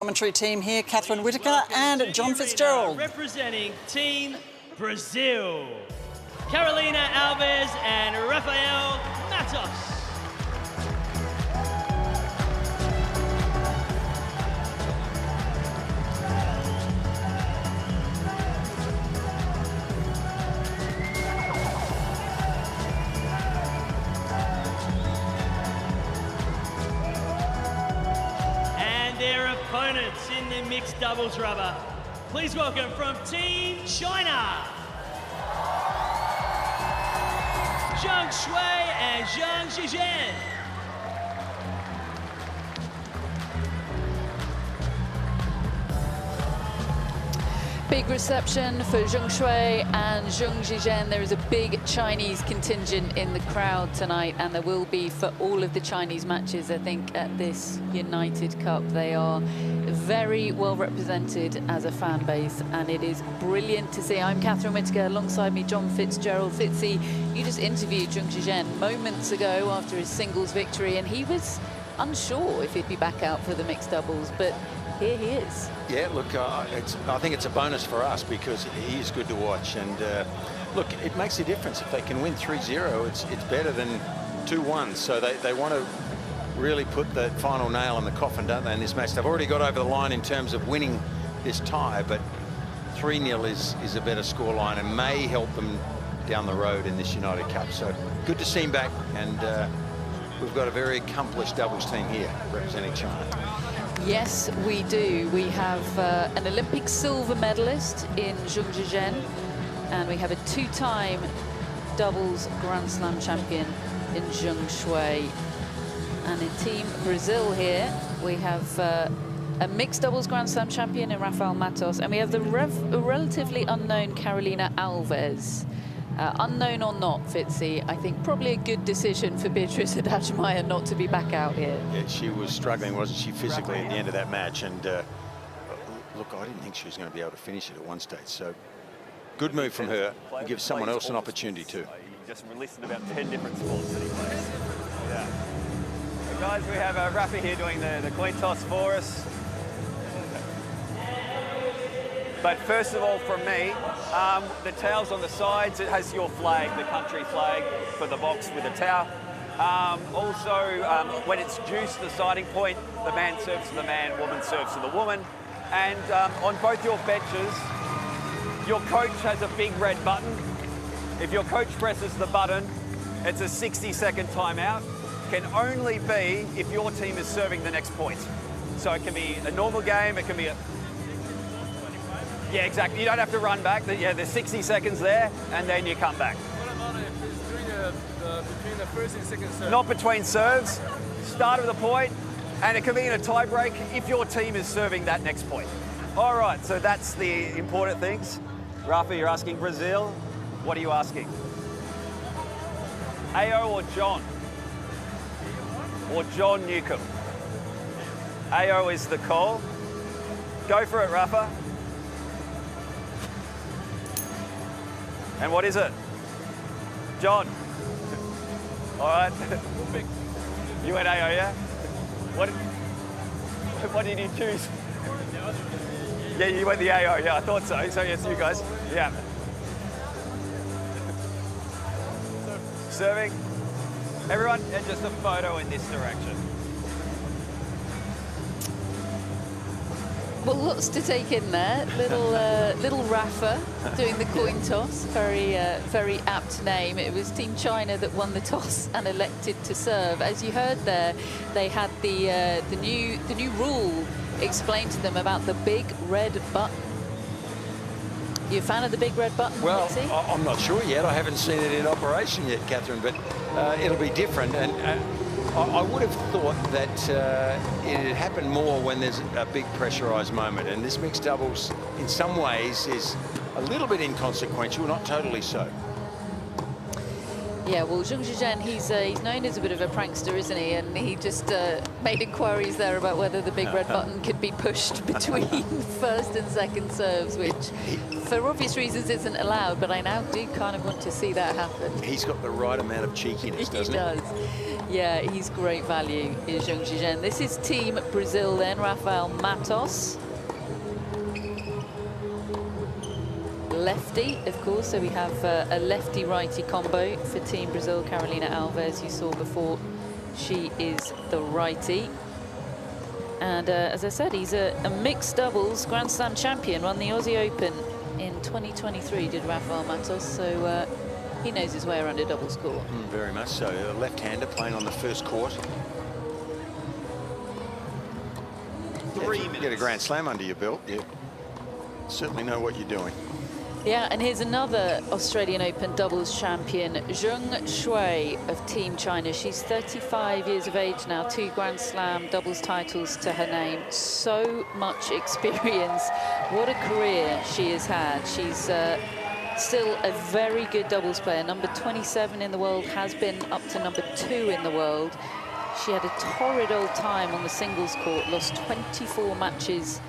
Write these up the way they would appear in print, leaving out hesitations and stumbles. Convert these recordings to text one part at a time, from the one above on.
Commentary team here, Catherine Whitaker and John Fitzgerald. Representing Team Brazil, Carolina Alves and Rafael Matos. Their opponents in the mixed doubles rubber. Please welcome from Team China, Zhang and Zhang. Big reception for Zhang Shui and Zhang Zhizhen. There is a big Chinese contingent in the crowd tonight, and there will be for all of the Chinese matches, I think, at this United Cup. They are very well represented as a fan base, and it is brilliant to see. I'm Catherine Whitaker, alongside me, John Fitzgerald. Fitzy, you just interviewed Zhang Zhizhen moments ago after his singles victory, and he was unsure if he'd be back out for the mixed doubles, but here he is. Yeah, look, I think it's a bonus for us because he is good to watch. And look, it makes a difference. If they can win 3-0, it's better than 2-1. So they want to really put the final nail in the coffin, don't they, in this match? They've already got over the line in terms of winning this tie, but 3-0 is a better scoreline and may help them down the road in this United Cup. So good to see him back, and we've got a very accomplished doubles team here representing China. Yes, we do. We have an Olympic silver medalist in Zhang Zhizhen, and we have a two-time doubles Grand Slam champion in Zhang Shui. And in Team Brazil here, we have a mixed doubles Grand Slam champion in Rafael Matos, and we have the relatively unknown Carolina Alves. Unknown or not, Fitzy, I think probably a good decision for Beatrice Adachmaya not to be back out here. Yeah, she was struggling, wasn't she, physically at the end of that match? And look, I didn't think she was going to be able to finish it at one stage. So good move from her. It gives someone else an opportunity too. He just listed about 10 different sports that he plays. Yeah. So guys, we have Rafa here doing the coin toss for us. But first of all, from me, the towels on the sides, it has your flag, the country flag for the box with the towel. Also, when it's juiced, the siding point, the man serves to the man, woman serves to the woman. And on both your benches, your coach has a big red button. If your coach presses the button, it's a 60-second timeout. Can only be if your team is serving the next point. So it can be a normal game, it can be a... Yeah, exactly. You don't have to run back. Yeah, there's 60 seconds there, and then you come back. What about if it's during between the first and second serve? Not between serves. Start of the point, and it can be in a tie break if your team is serving that next point. All right, so that's the important things. Rafa, you're asking Brazil. What are you asking? AO or John? Or John Newcomb? AO is the call. Go for it, Rafa. And what is it? John. All right. You went AO, yeah? What did you choose? Yeah, you went the AO, yeah, I thought so. So yes, you guys. Yeah. Serving. Everyone, and just a photo in this direction. Well, lots to take in there. Little Rafa doing the coin toss. Very apt name. It was Team China that won the toss and elected to serve. As you heard there, they had the new rule explained to them about the big red button. You a fan of the big red button? Well, I'm not sure yet. I haven't seen it in operation yet, Catherine, but it'll be different. And I would have thought that it'd happen more when there's a big pressurised moment. And this mixed doubles, in some ways, is a little bit inconsequential, not totally so. Yeah, well, Zhang Zhizhen, he's known as a bit of a prankster, isn't he? And he just made inquiries there about whether the big red button could be pushed between first and second serves, which, for obvious reasons, isn't allowed. But I now do kind of want to see that happen. He's got the right amount of cheekiness, doesn't he? He does. Yeah, he's great value, is Zhang Zhizhen. This is Team Brazil then, Rafael Matos. Lefty, of course, so we have a lefty-righty combo for Team Brazil. Carolina Alves, you saw before, she is the righty. And as I said, he's a mixed doubles Grand Slam champion, won the Aussie Open in 2023, did Rafael Matos, so he knows his way around a doubles court. Very much so. A left-hander playing on the first court. 3 minutes. Get a Grand Slam under your belt, you certainly know what you're doing. Yeah, and here's another Australian Open doubles champion, Zhang Shui of Team China. She's 35 years of age now, 2 Grand Slam doubles titles to her name. So much experience. What a career she has had. She's still a very good doubles player. Number 27 in the world, has been up to number 2 in the world. She had a torrid old time on the singles court, lost 24 matches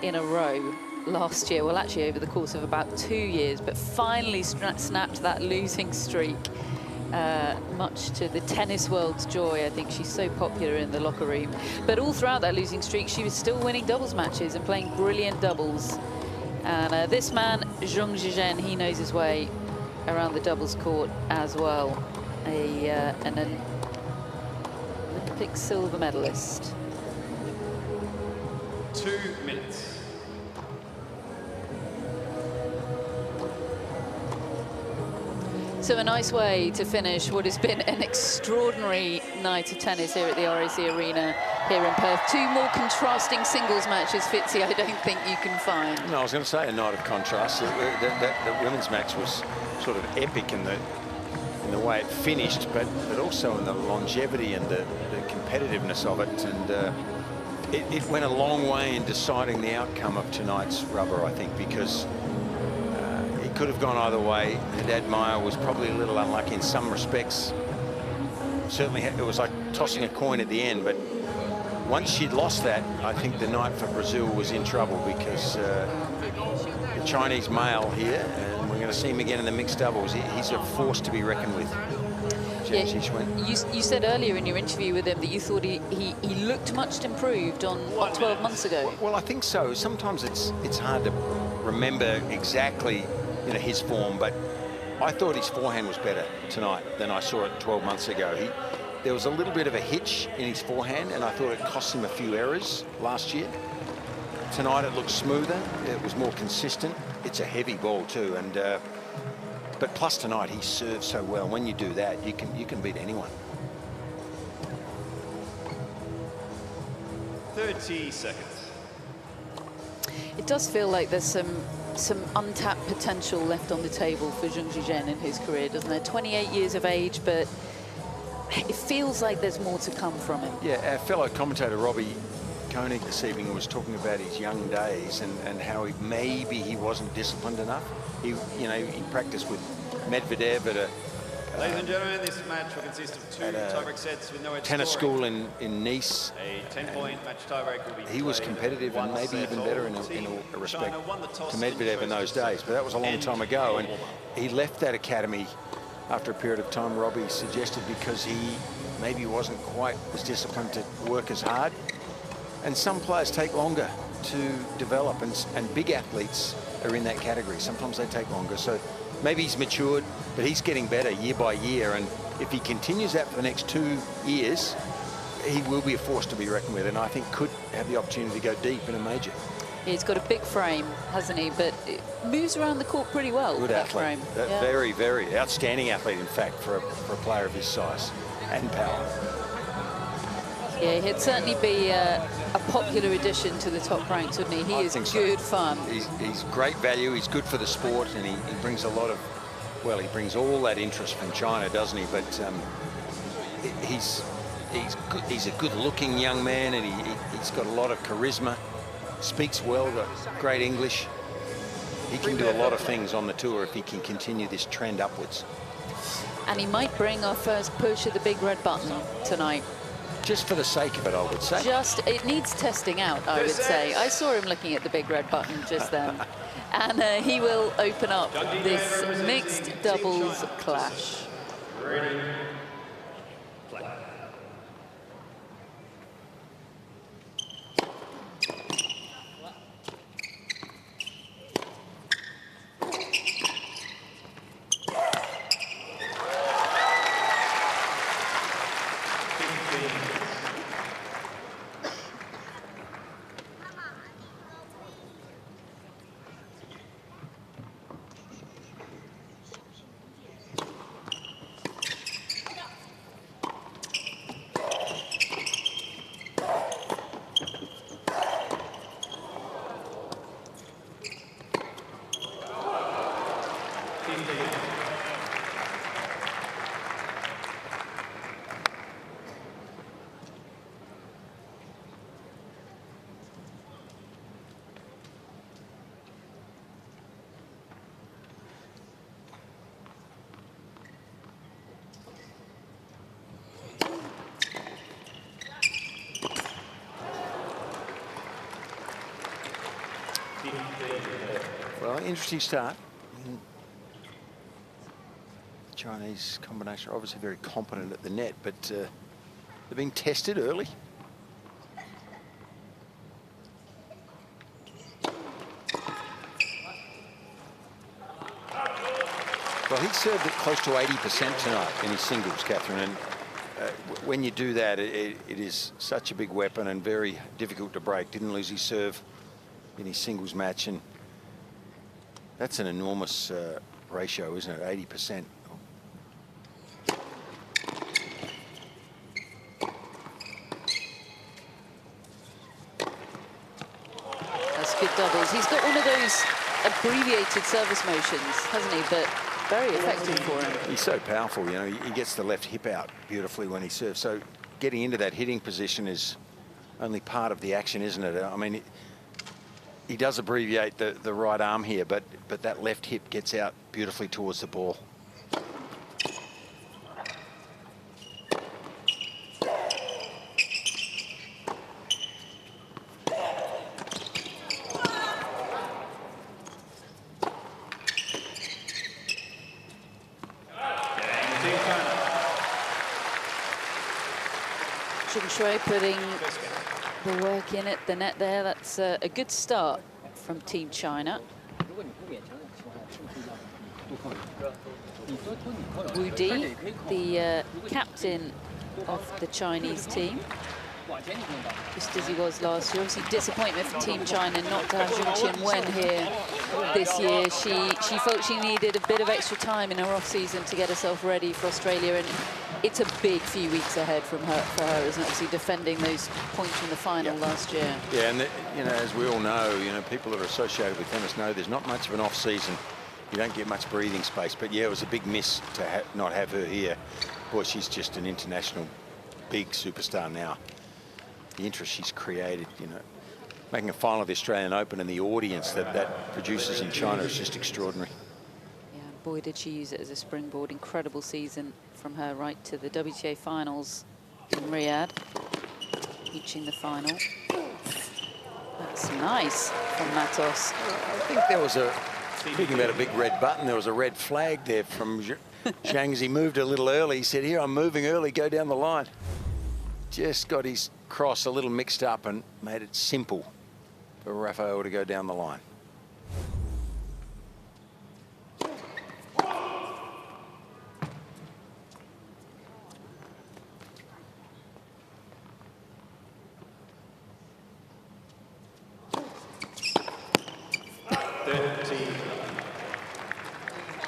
in a row last year, well actually over the course of about 2 years, but finally snapped that losing streak, much to the tennis world's joy. I think she's so popular in the locker room. But all throughout that losing streak, she was still winning doubles matches and playing brilliant doubles. And this man, Zhang Zhizhen, he knows his way around the doubles court as well. An Olympic silver medalist. 2 minutes. So a nice way to finish what has been an extraordinary night of tennis here at the RAC Arena here in Perth. 2 more contrasting singles matches, Fitzy, I don't think you can find. No, I was going to say a night of contrast. That women's match was sort of epic in the way it finished, but also in the longevity and the competitiveness of it. And it went a long way in deciding the outcome of tonight's rubber, I think, because could have gone either way. Haddad Maia was probably a little unlucky in some respects. Certainly it was like tossing a coin at the end, but once she'd lost that, I think the night for Brazil was in trouble, because the Chinese male here, and we're going to see him again in the mixed doubles, he's a force to be reckoned with. Yeah, you said earlier in your interview with him that you thought he looked much improved on 12 months ago. Well, I think so. Sometimes it's hard to remember exactly his form, but I thought his forehand was better tonight than I saw it 12 months ago. There was a little bit of a hitch in his forehand, and I thought it cost him a few errors last year. Tonight it looked smoother, it was more consistent. It's a heavy ball too, and but plus tonight he served so well. When you do that, you can beat anyone. 30 seconds. It does feel like there's some untapped potential left on the table for Zhang Zhizhen in his career, doesn't there? 28 years of age, but it feels like there's more to come from him. Yeah, our fellow commentator Robbie Koenig this evening was talking about his young days and how maybe he wasn't disciplined enough. He practiced with Medvedev at a ladies and gentlemen, this match will consist of 2 tiebreak sets with no edge tennis scoring. school in Nice. A 10-point match tiebreak will be He was competitive and maybe even better in a respect to Medvedev in those days, but that was a long time ago, and he left that academy after a period of time, Robbie suggested, because he maybe wasn't quite as disciplined to work as hard. And some players take longer to develop, and big athletes are in that category. Sometimes they take longer, so maybe he's matured, but he's getting better year by year, and if he continues that for the next 2 years, he will be a force to be reckoned with, and I think could have the opportunity to go deep in a major. He's got a big frame, hasn't he? But it moves around the court pretty well. Good athlete. Yeah. Very, very outstanding athlete, in fact, for a player of his size and power. Yeah, he'd certainly be a popular addition to the top ranks, wouldn't he? He is good fun. He's great value. He's good for the sport, and he brings a lot of, well, he brings all that interest from China, doesn't he? But he's a good-looking young man, and he's got a lot of charisma. Speaks well, got great English. He can do a lot of things on the tour if he can continue this trend upwards. And he might bring our first push at the big red button tonight. Just for the sake of it, I would say. It needs testing out, I would say. I saw him looking at the big red button just then. And he will open up this mixed doubles clash. Well, interesting start. Chinese combination are obviously very competent at the net, but they're being tested early. Well, he served at close to 80% tonight in his singles, Catherine, and when you do that, it is such a big weapon and very difficult to break. Didn't lose his serve in his singles match, and that's an enormous ratio, isn't it? 80%. That's good doubles. He's got one of those abbreviated service motions, hasn't he? But very effective for him. He's so powerful, you know. He gets the left hip out beautifully when he serves. So getting into that hitting position is only part of the action, isn't it? I mean, he does abbreviate the right arm here, but that left hip gets out beautifully towards the ball. Zhang Shui putting the work in at the net there. That's a good start from Team China. Wu Di, the captain of the Chinese team, just as he was last year. Obviously disappointment for Team China not to have Zhong Qinwen here this year. She felt she needed a bit of extra time in her off-season to get herself ready for Australia, and it's a big few weeks ahead for her, isn't it? Obviously defending those points from the final last year. Yeah, and you know, as we all know, you know, people that are associated with tennis know there's not much of an off-season. You don't get much breathing space. But yeah, it was a big miss to not have her here. Boy, she's just an international big superstar now. The interest she's created, you know, making a final of the Australian Open, and the audience that produces in China is just extraordinary. Yeah, boy, did she use it as a springboard. Incredible season from her right to the WTA finals in Riyadh, reaching the final. That's nice from Matos. I think there was speaking about a big red button, there was a red flag there from Zhang as he moved a little early. He said, here, I'm moving early, go down the line. Just got his cross a little mixed up and made it simple for Rafael to go down the line.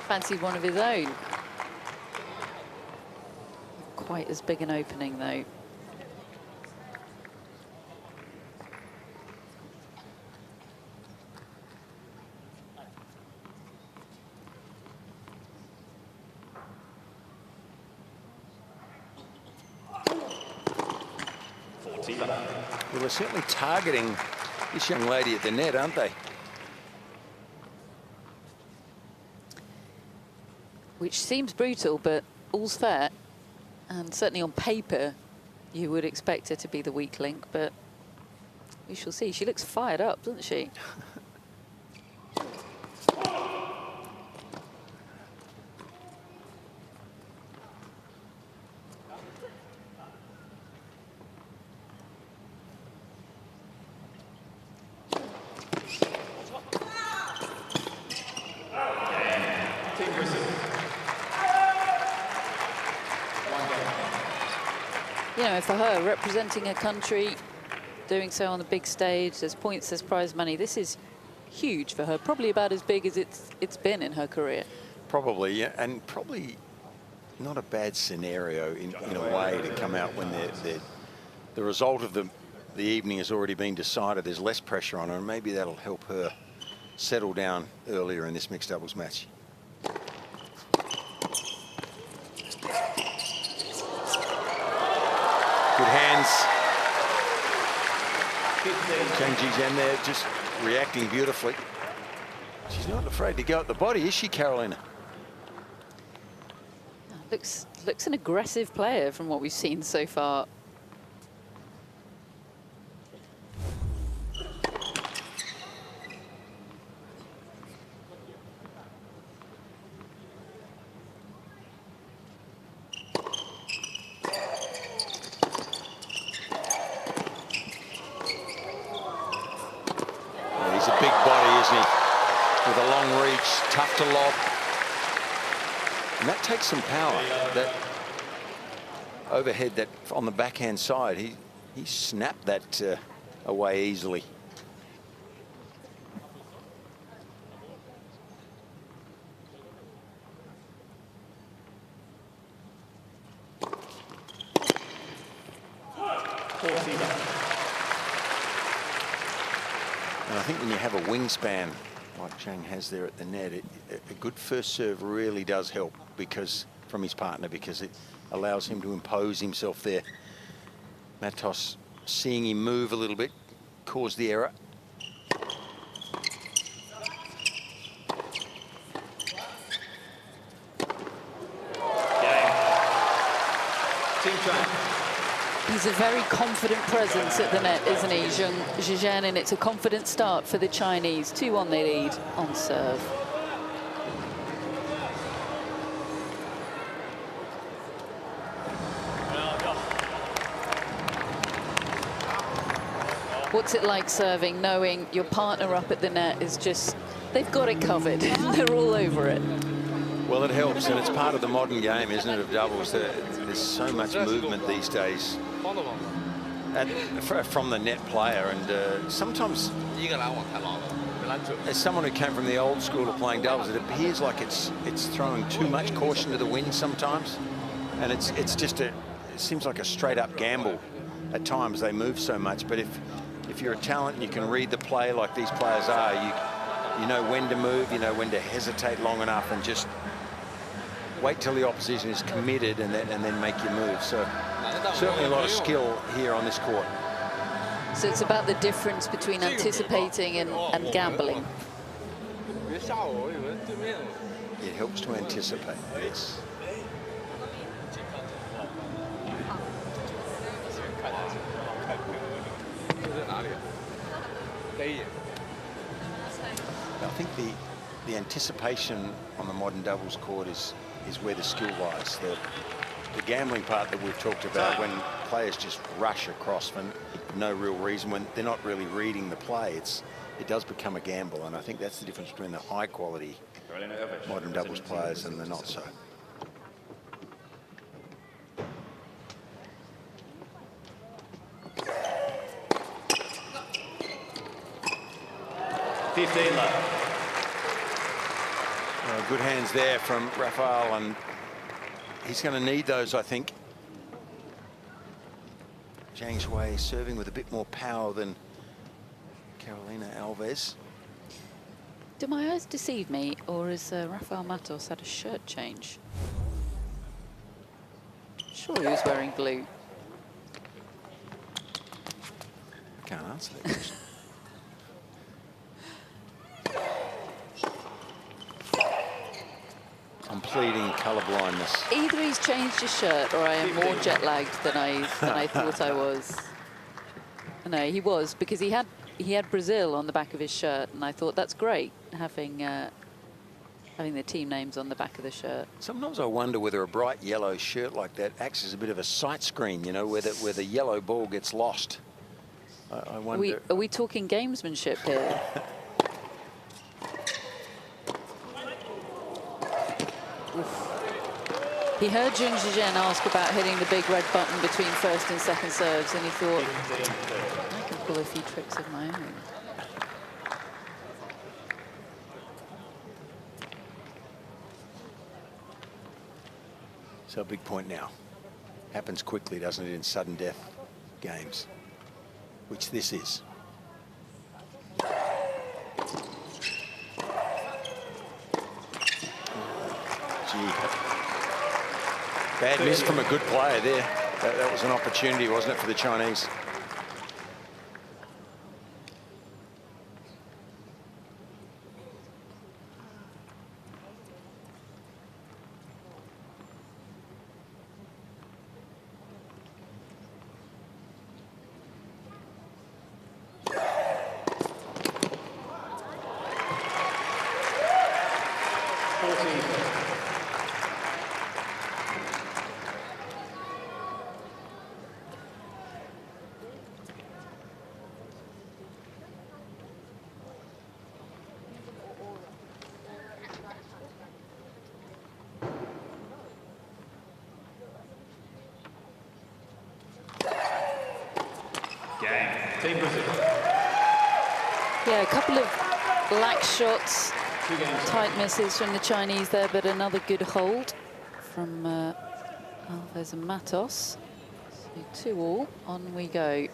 Fancied one of his own. Quite as big an opening, though. Well, they're certainly targeting this young lady at the net, aren't they? Which seems brutal, but all's fair. And certainly on paper, you would expect her to be the weak link, but we shall see. She looks fired up, doesn't she? You know, for her, representing her country, doing so on the big stage, there's points, there's prize money. This is huge for her, probably about as big as it's been in her career. Probably, yeah, and probably not a bad scenario in a way to come out when the result of the evening has already been decided. There's less pressure on her, and maybe that'll help her settle down earlier in this mixed doubles match. Good hands. Zhang Zhizhen there, just reacting beautifully. She's not afraid to go at the body, is she, Carolina? Looks an aggressive player from what we've seen so far. isn't he? With a long reach, tough to lob. And that takes some power. That overhead, that on the backhand side, he snapped that away easily. And I think when you have a wingspan like Zhang has there at the net, a good first serve really does help because from his partner, because it allows him to impose himself there. Matos, seeing him move a little bit, caused the error. He's a very confident presence at the net, isn't he, Zhang, and it's a confident start for the Chinese. 2-1 they lead on serve. What's it like serving, knowing your partner up at the net is just, they've got it covered. They're all over it. Well, it helps, and it's part of the modern game, isn't it, of doubles? There's so much movement these days from the net player, and sometimes, as someone who came from the old school of playing doubles, it appears like it's throwing too much caution to the wind sometimes, and it's just it seems like a straight-up gamble. At times they move so much, but if you're a talent and you can read the play like these players are, you know when to move, you know when to hesitate long enough and just wait till the opposition is committed and then make your move. So certainly a lot of skill here on this court. So it's about the difference between anticipating and gambling. It helps to anticipate, yes. I think the anticipation on the modern doubles court is where the skill lies. The gambling part that we've talked about, when players just rush across for no real reason, when they're not really reading the play, it does become a gamble, and I think that's the difference between the high quality modern doubles players and the not so. Good hands there from Rafael, and he's going to need those, I think. Zhang Shui serving with a bit more power than Carolina Alves. Do my eyes deceive me, or has Rafael Matos had a shirt change? Sure, he was wearing blue. Can't answer that question. I'm pleading colour blindness. Either he's changed his shirt, or I am more jet lagged than I thought I was. No, he was, because he had Brazil on the back of his shirt, and I thought that's great having the team names on the back of the shirt. Sometimes I wonder whether a bright yellow shirt like that acts as a bit of a sight screen, you know, where the yellow ball gets lost. I wonder. Are we talking gamesmanship here? He heard Zhang ask about hitting the big red button between first and second serves, and he thought, I can pull a few tricks of my own. So a big point now. Happens quickly, doesn't it, in sudden death games, which this is. Gee. Bad miss from a good player there. That was an opportunity, wasn't it, for the Chinese? Yeah, a couple of lax shots, tight misses from the Chinese there, but another good hold from Alves and Matos. So 2-all, on we go.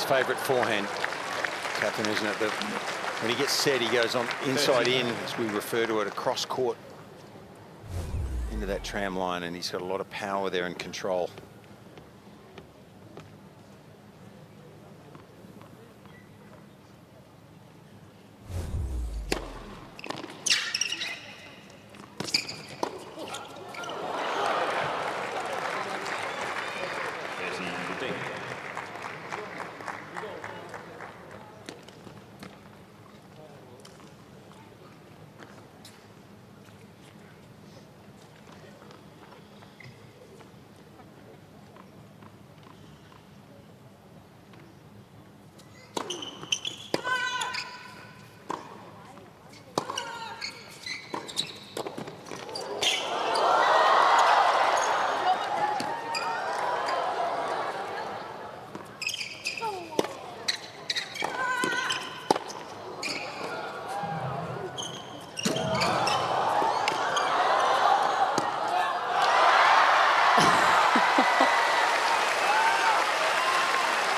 Favourite forehand, Catherine, isn't it? That when he gets set, he goes on inside in, as we refer to it, across court into that tram line, and he's got a lot of power there and control.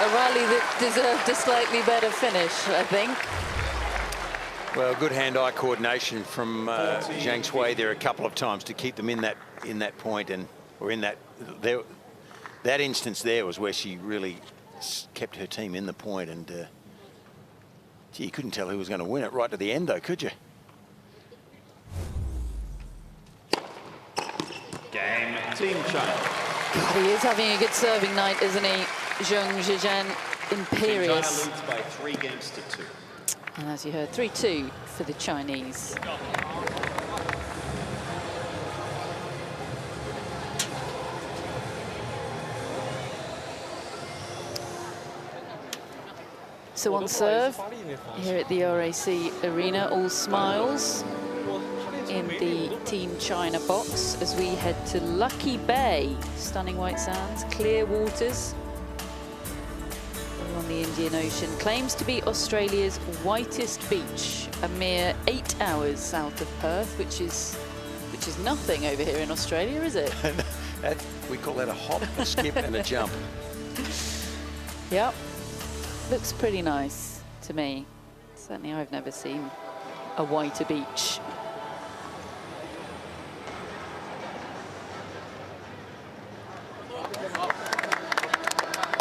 A rally that deserved a slightly better finish, I think. Well, good hand-eye coordination from Zhang Shui there a couple of times to keep them in that point, and or in that that instance there was where she really kept her team in the point, and gee, you couldn't tell who was going to win it right to the end, though, could you? Game, Team China. God, he is having a good serving night, isn't he? Zhang Zhizhen, imperious. Team China leads by 3 games to 2. And as you heard, 3-2 for the Chinese. So on serve, here at the RAC Arena, all smiles in the Team China box as we head to Lucky Bay. Stunning white sands, clear waters on the Indian Ocean. Claims to be Australia's whitest beach, a mere 8 hours south of Perth, which is nothing over here in Australia, is it? We call that a hop, a skip and a jump. Yep. Looks pretty nice to me. Certainly I've never seen a whiter beach.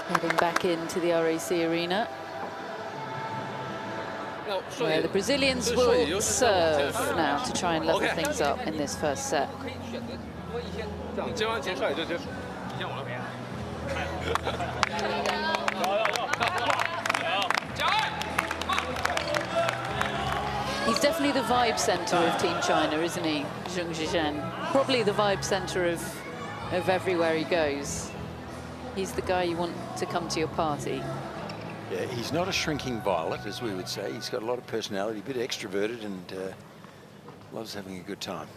Heading back into the RAC Arena, where the Brazilians will serve now to try and level things up in this first set. He's definitely the vibe center of Team China, isn't he, Zhang Zhizhen? Probably the vibe center of everywhere he goes. He's the guy you want to come to your party. Yeah, he's not a shrinking violet, as we would say. He's got a lot of personality, a bit extroverted, and loves having a good time.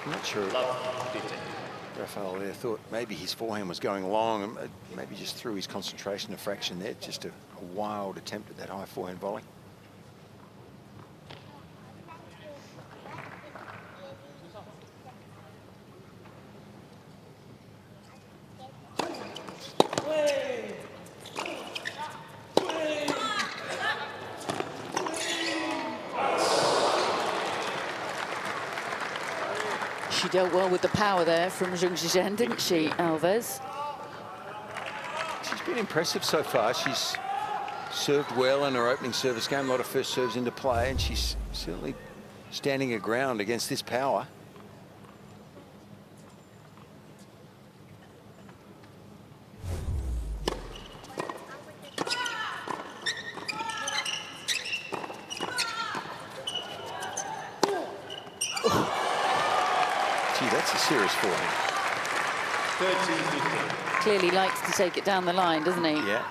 I'm not sure. Rafael there thought maybe his forehand was going long and maybe just threw his concentration a fraction there. Just a wild attempt at that high forehand volley. She dealt well with the power there from Zhang Zhizhen, didn't she, Alves? She's been impressive so far. She's served well in her opening service game. A lot of first serves into play, and she's certainly standing her ground against this power. That's a serious forehand. 13-15. Clearly likes to take it down the line, doesn't he? Yeah.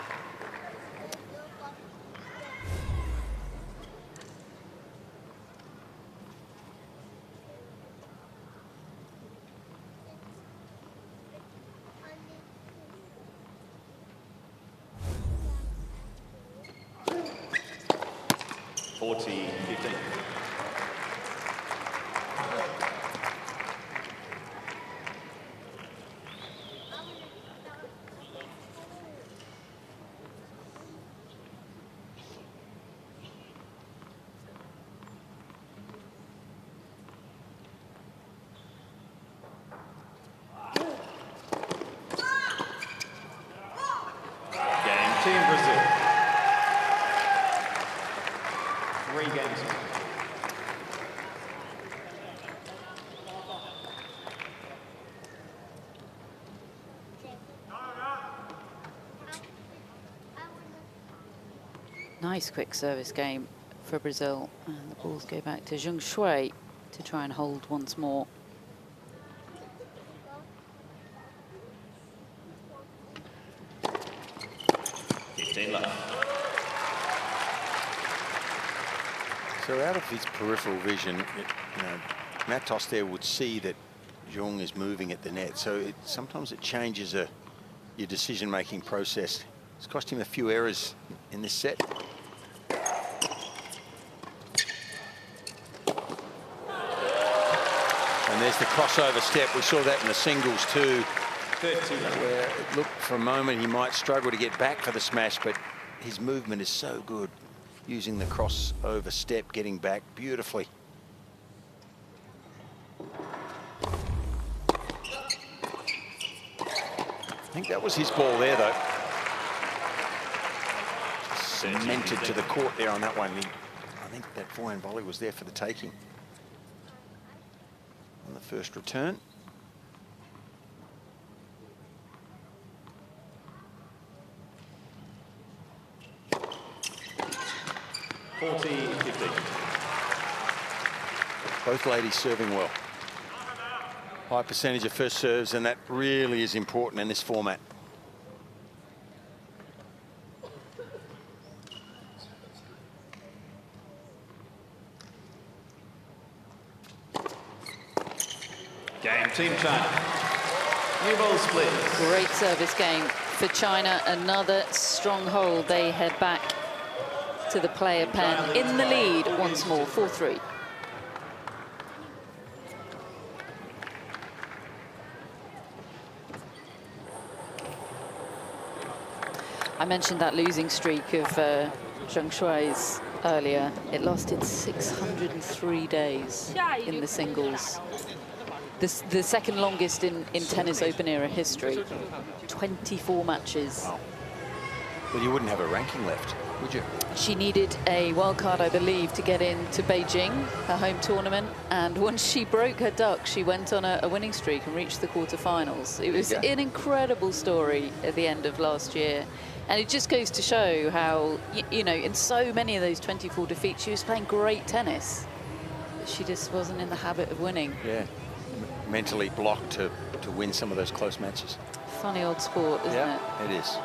Team Brazil. 3 games. Nice quick service game for Brazil. And the balls go back to Zhang Shui to try and hold once more. So out of his peripheral vision, Matos there would see that Zhang is moving at the net. So sometimes it changes your decision-making process. It's cost him a few errors in this set. And there's the crossover step. We saw that in the singles too, where it looked for a moment he might struggle to get back for the smash, but his movement is so good, using the crossover step, getting back beautifully. I think that was his ball there, though. Cemented to the court there on that one. I think that forehand volley was there for the taking on the first return. Both ladies serving well. High percentage of first serves, and that really is important in this format. Game, Team China. New ball split. Great service game for China. Another strong hold. They head back to the player pen in the lead once more, 4-3. I mentioned that losing streak of Zhang Shui's earlier. It lasted 603 days in the singles. The second longest in tennis open era history. 24 matches. Wow. Well, you wouldn't have a ranking left, would you? She needed a wild card, I believe, to get into Beijing, her home tournament. And once she broke her duck, she went on a winning streak and reached the quarterfinals. It was an incredible story at the end of last year. And it just goes to show how, you know, in so many of those 24 defeats, she was playing great tennis. But she just wasn't in the habit of winning. Yeah, mentally blocked to win some of those close matches. Funny old sport, isn't it? It is.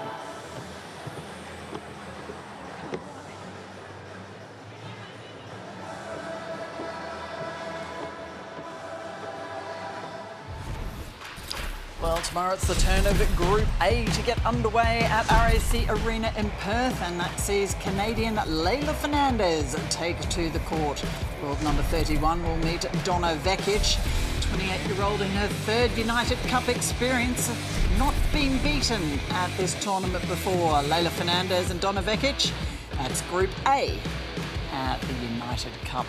tomorrow it's the turn of Group A to get underway at RAC Arena in Perth, and that sees Canadian Leylah Fernandez take to the court. World number 31 will meet Donna Vekic, 28-year-old in her third United Cup experience, not been beaten at this tournament before. Leylah Fernandez and Donna Vekic, that's Group A at the United Cup.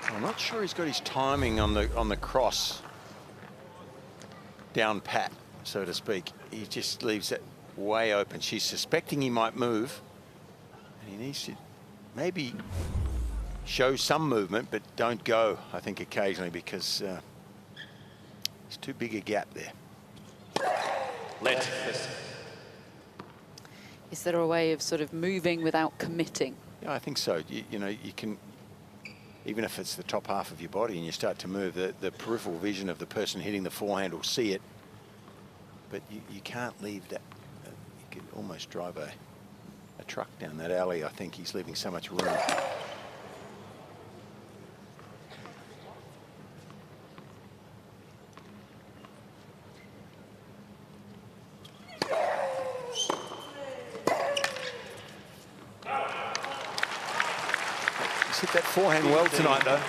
I'm not sure he's got his timing on the cross down pat, so to speak. He just leaves it way open. She's suspecting he might move, and he needs to maybe show some movement, but don't go, I think, occasionally, because there's too big a gap there. Is there a way of sort of moving without committing? Yeah, I think so. You know, you can, even if it's the top half of your body and you start to move, the peripheral vision of the person hitting the forehand will see it, but you can't leave that. You could almost drive a truck down that alley. I think he's leaving so much room. Hit that forehand well tonight, though.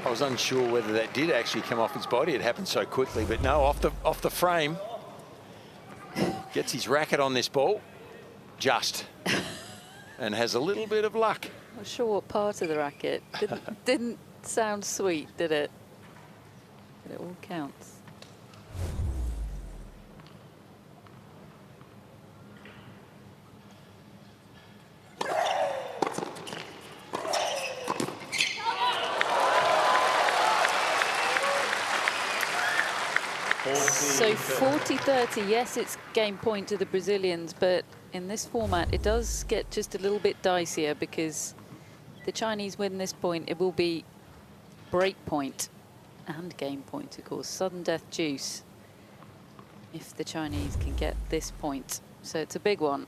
I was unsure whether that did actually come off his body. It happened so quickly, but no, off the frame. Gets his racket on this ball, just, and has a little bit of luck. Not sure what part of the racket. Didn't sound sweet, did it? But it all counts. So 40-30, yes, it's game point to the Brazilians, but in this format, it does get just a little bit dicier because the Chinese win this point, it will be break point and game point, of course, sudden death juice if the Chinese can get this point. So it's a big one.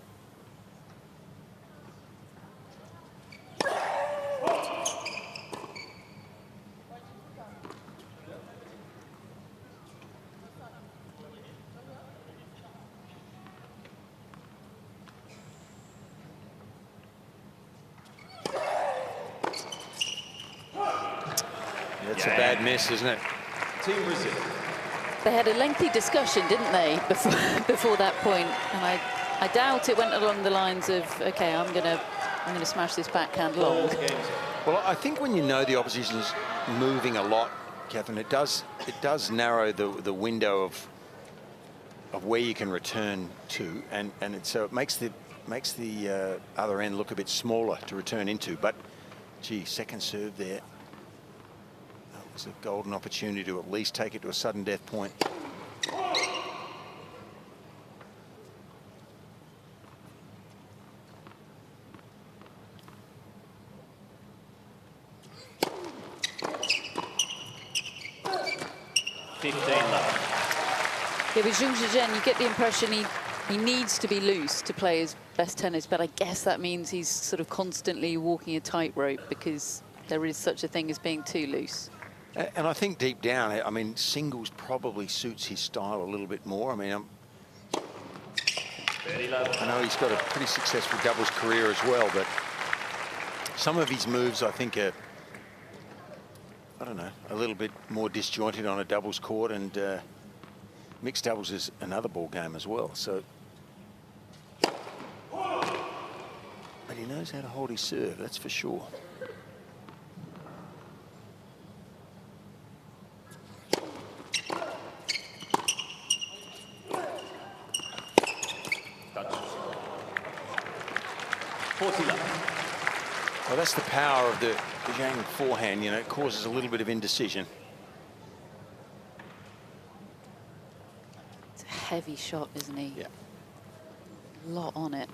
It's a bad miss, isn't it? Team Brazil. They had a lengthy discussion, didn't they, before that point? And I doubt it went along the lines of, okay, I'm gonna smash this backhand long. Well, I think when you know the opposition is moving a lot, Catherine, it does narrow the window of where you can return to, and so it makes the other end look a bit smaller to return into. But gee, second serve there. It's a golden opportunity to at least take it to a sudden death point. Yeah, with Zhang Zhizhen, you get the impression he needs to be loose to play his best tennis, but I guess that means he's sort of constantly walking a tightrope because there is such a thing as being too loose. And I think deep down, I mean, singles probably suits his style a little bit more. I mean, I know he's got a pretty successful doubles career as well, but some of his moves, I think, are, I don't know, a little bit more disjointed on a doubles court, and mixed doubles is another ball game as well. So, but he knows how to hold his serve, that's for sure. Well, that's the power of the Zhang forehand, you know, it causes a little bit of indecision. It's a heavy shot, isn't he? Yeah. A lot on it.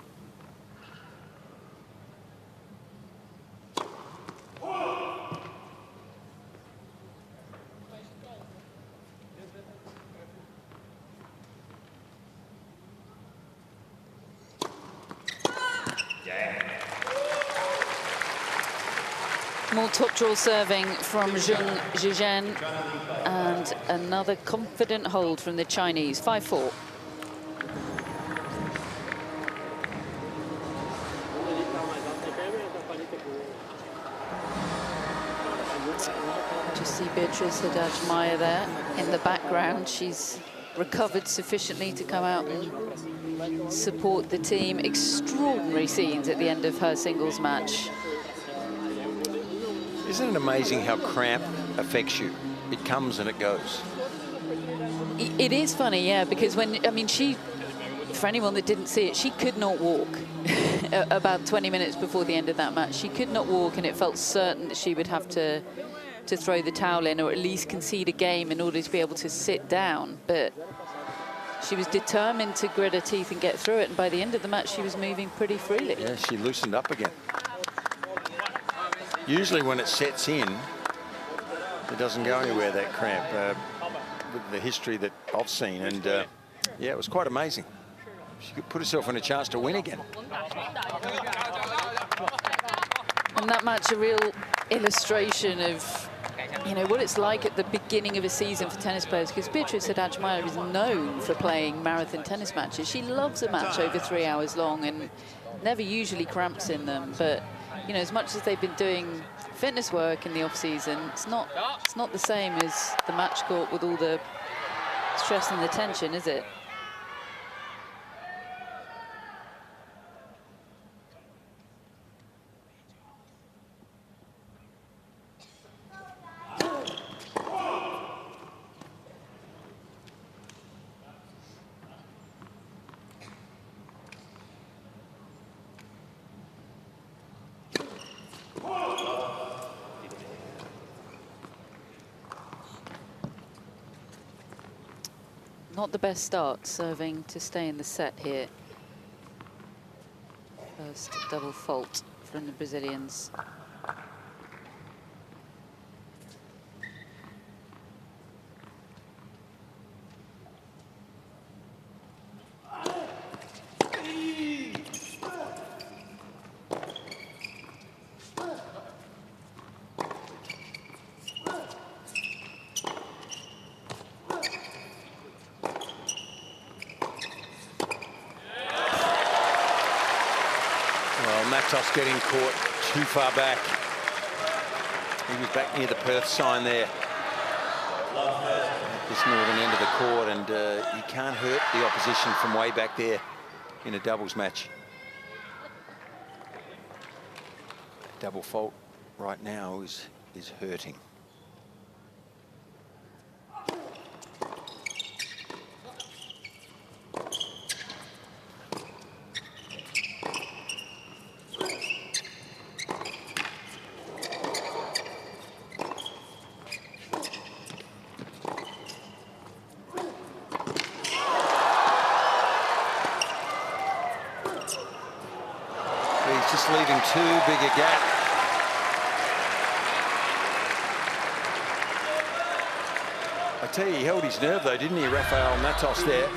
More top draw serving from Zhang Zhizhen, and another confident hold from the Chinese, 5-4. Just see Beatrice Haddad-Maia there in the background. She's recovered sufficiently to come out and support the team. Extraordinary scenes at the end of her singles match. Isn't it amazing how cramp affects you? It comes and it goes. It is funny, yeah, because when, I mean, she, for anyone that didn't see it, she could not walk about 20 minutes before the end of that match. She could not walk, and it felt certain that she would have to throw the towel in, or at least concede a game in order to be able to sit down. But she was determined to grit her teeth and get through it, and by the end of the match, she was moving pretty freely. Yeah, she loosened up again. Usually when it sets in, it doesn't go anywhere, that cramp, with the history that I've seen. And yeah, it was quite amazing. She could put herself in a chance to win again. And that match, a real illustration of, you know, what it's like at the beginning of a season for tennis players, because Beatrice Haddad-Maia is known for playing marathon tennis matches. She loves a match over 3 hours long and never usually cramps in them. But you know, as much as they've been doing fitness work in the off-season, it's not the same as the match court with all the stress and the tension, is it? Not the best start, serving to stay in the set here. First double fault from the Brazilians. Matos getting caught too far back. He was back near the Perth sign there. This northern end of the court, and you can't hurt the opposition from way back there in a doubles match. Double fault right now is hurting. Leaving too big a gap. I tell you, he held his nerve though, didn't he, Rafael Matos there?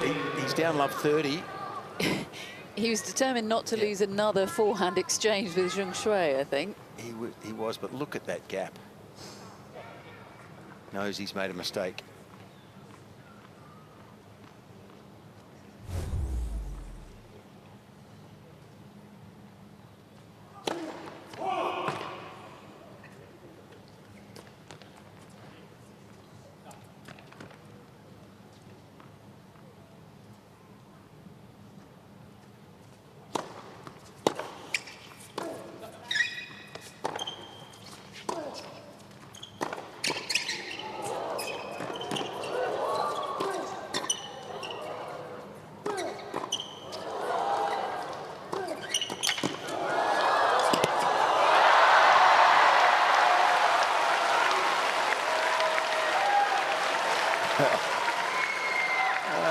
He's down love 30. He was determined not to lose another forehand exchange with Zhang Shui, I think. He was, but look at that gap. knows he's made a mistake.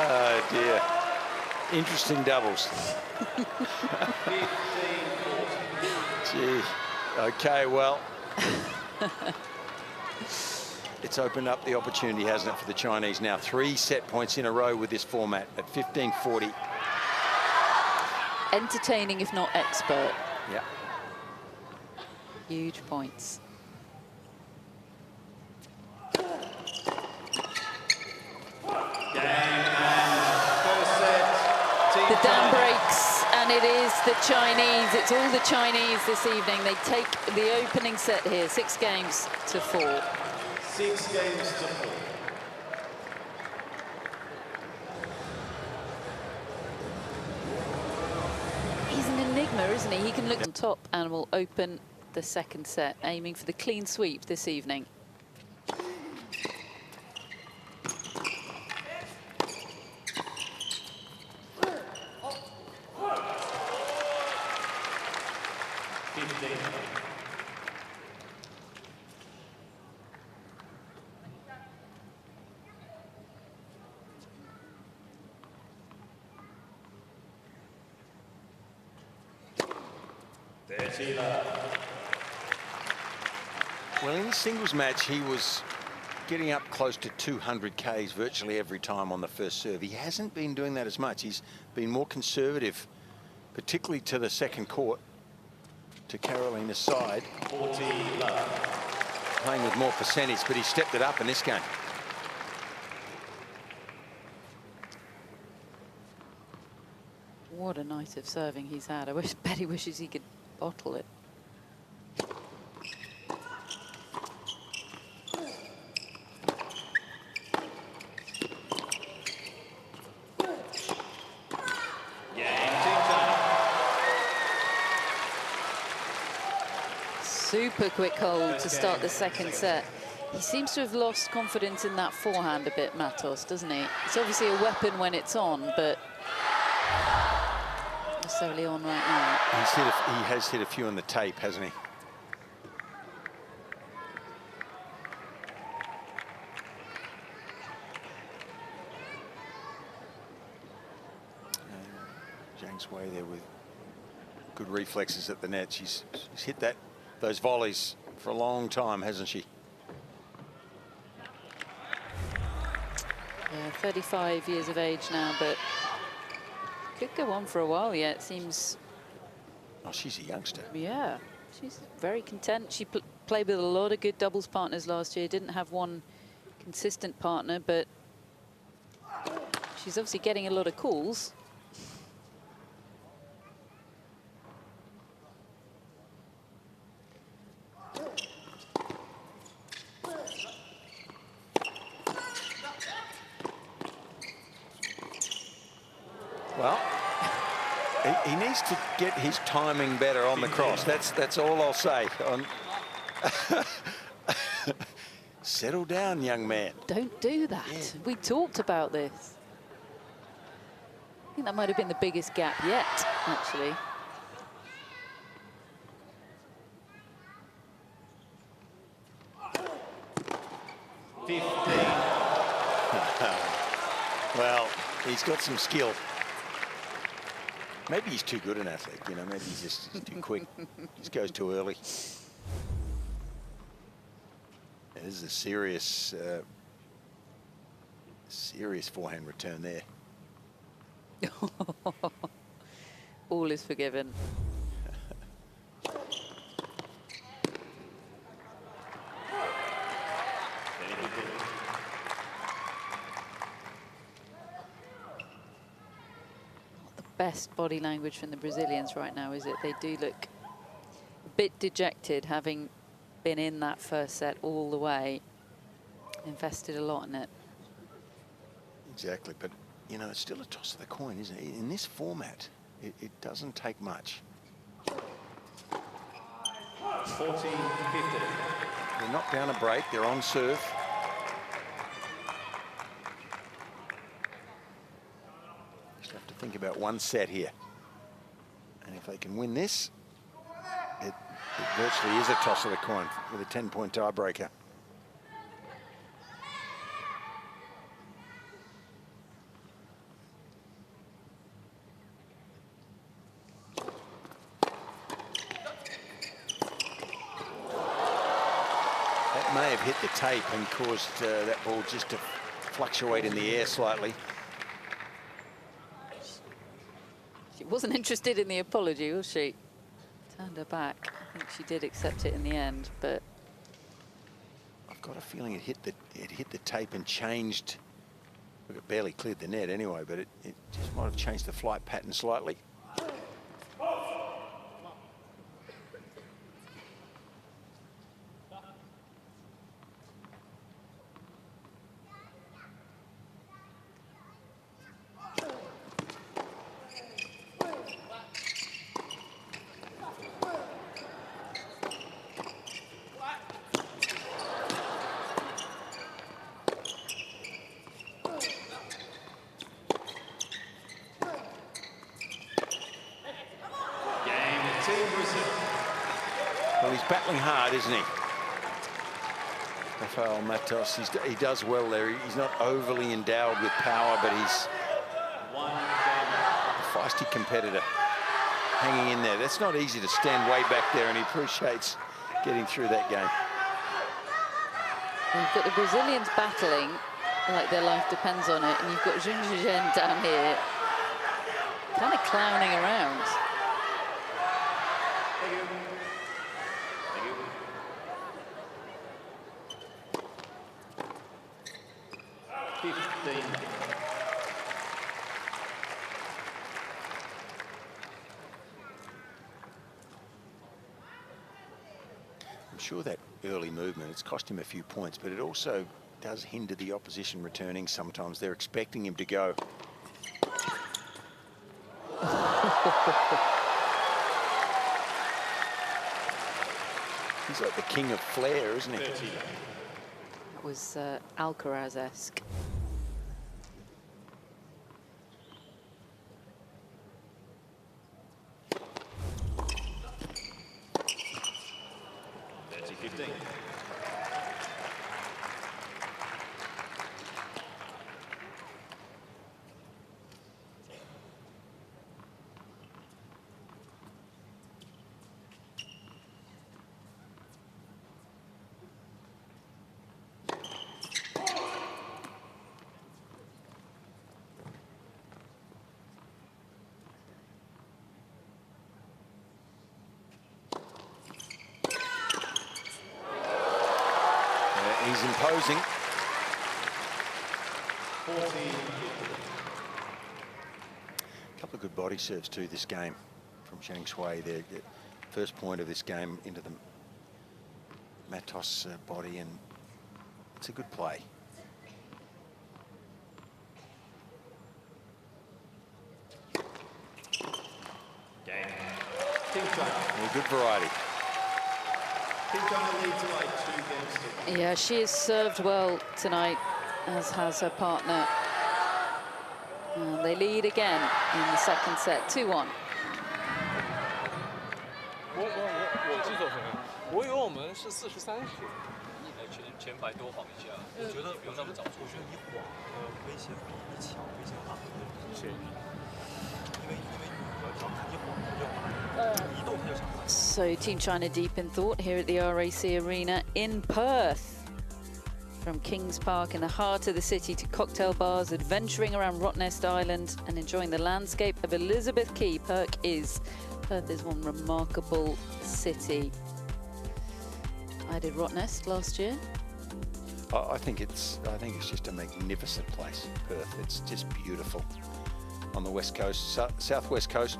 Oh dear. Interesting doubles. Gee. Okay, well. It's opened up the opportunity, hasn't it, for the Chinese now. 3 set points in a row with this format at 15-40. Entertaining, if not expert. Yeah. Huge points. The dam breaks, and it is the Chinese. It's all the Chinese this evening. They take the opening set here, 6 games to 4. 6 games to 4. He's an enigma, isn't he? He can look on top and will open the second set, aiming for the clean sweep this evening. Well, in the singles match, he was getting up close to 200 Ks virtually every time on the first serve. He hasn't been doing that as much. He's been more conservative, particularly to the second court, to Carolina's side. 40 love. Playing with more percentage, but he stepped it up in this game. What a night of serving he's had. I bet he wishes he could bottle it. Super quick hold to start the second set. He seems to have lost confidence in that forehand a bit, Matos, doesn't he? It's obviously a weapon when it's on, but not necessarily on right now. He has hit a few on the tape, hasn't he? Zhang's way there with good reflexes at the net. She's hit those volleys for a long time, hasn't she? Yeah, 35 years of age now, but could go on for a while yet. Seems. Oh, she's a youngster. Yeah, she's very content. She played with a lot of good doubles partners last year. Didn't have one consistent partner, but she's obviously getting a lot of calls. Well, he needs to get his timing better on the cross. That's all I'll say. Settle down, young man. Don't do that. Yeah. We talked about this. I think that might have been the biggest gap yet, actually. Well, he's got some skill. Maybe he's too good an athlete, you know, maybe he's too quick. Just goes too early. This is a serious forehand return there. All is forgiven. noticed body language from the Brazilians right now is that they do look a bit dejected, having been in that first set all the way, invested a lot in it. Exactly, but you know, it's still a toss of the coin, isn't it? In this format, it doesn't take much. 14-15. They're not down a break, they're on serve. Just have to think about one set here. And if they can win this, it virtually is a toss of the coin with a 10-point tiebreaker. That may have hit the tape and caused that ball just to fluctuate in the air slightly. She wasn't interested in the apology, was she? Turned her back. I think she did accept it in the end, but I've got a feeling it hit the tape and changed. Look, it barely cleared the net anyway, but it just might have changed the flight pattern slightly. Well, he's battling hard, isn't he? Rafael Matos, he does well there. He's not overly endowed with power, but he's a feisty competitor, hanging in there. That's not easy to stand way back there, and he appreciates getting through that game. you've got the Brazilians battling like their life depends on it, and you've got Zhang down here kind of clowning around. I'm sure that early movement, it's cost him a few points, but it also does hinder the opposition returning sometimes. They're expecting him to go. He's like the king of flair, isn't he? That was Alcaraz-esque. He's imposing. 14. A couple of good body serves too this game from Zhang Shui. The first point of this game into the Matos body, and it's a good play. Game. Team China. A good variety. Team China leads by 2 games to 1. Yeah, she has served well tonight, as has her partner. And they lead again in the second set, 2-1. 我记错什么？我以为我们是43局。前排多晃一下，我觉得不用那么早出去。你晃，威胁比你抢威胁大。是。因为只要看你晃，他就移动他就想。So Team China deep in thought here at the RAC Arena in Perth. From Kings Park in the heart of the city to cocktail bars, adventuring around Rottnest Island and enjoying the landscape of Elizabeth Key, Perth is one remarkable city. I did Rottnest last year. I think it's just a magnificent place, Perth. It's just beautiful. on the west coast, southwest coast.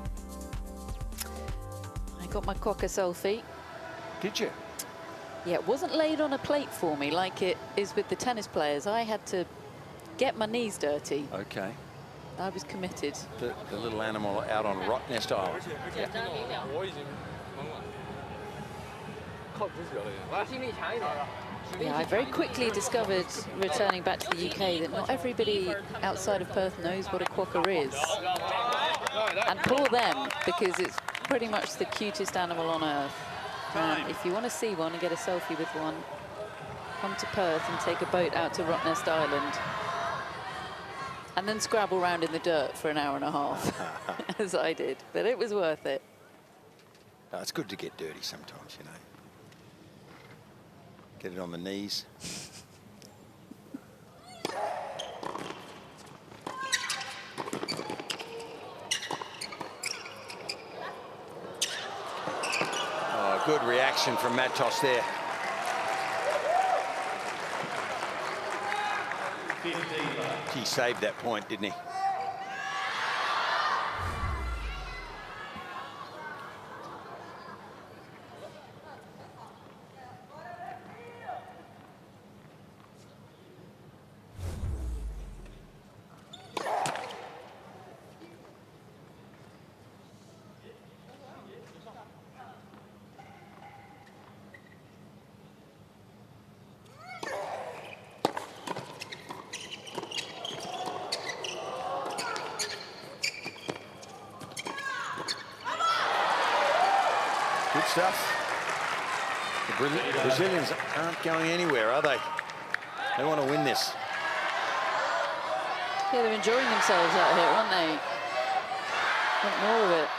I got my quokka selfie. Did you? Yeah, it wasn't laid on a plate for me like it is with the tennis players. I had to get my knees dirty. Okay. I was committed. The little animal out on Rottnest Island. Yeah, I very quickly discovered, returning back to the UK, that not everybody outside of Perth knows what a quokka is. And poor them, because it's pretty much the cutest animal on earth. And if you want to see one and get a selfie with one, come to Perth and take a boat out to Rottnest Island. And then scrabble around in the dirt for an hour and a half, as I did. But it was worth it. No, it's good to get dirty sometimes, you know. Get it on the knees. Oh, good reaction from Matos there. He saved that point, didn't he? Good stuff. The Brazilians aren't going anywhere, are they? They want to win this. Yeah, they're enjoying themselves out here, aren't they? Want more of it.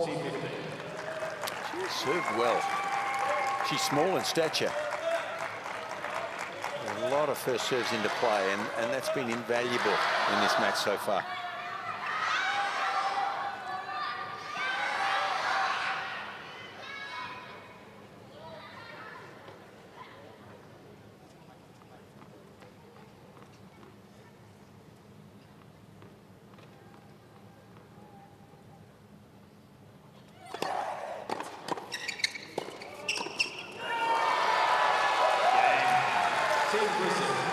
She served well. She's small in stature. A lot of first serves into play, and that's been invaluable in this match so far.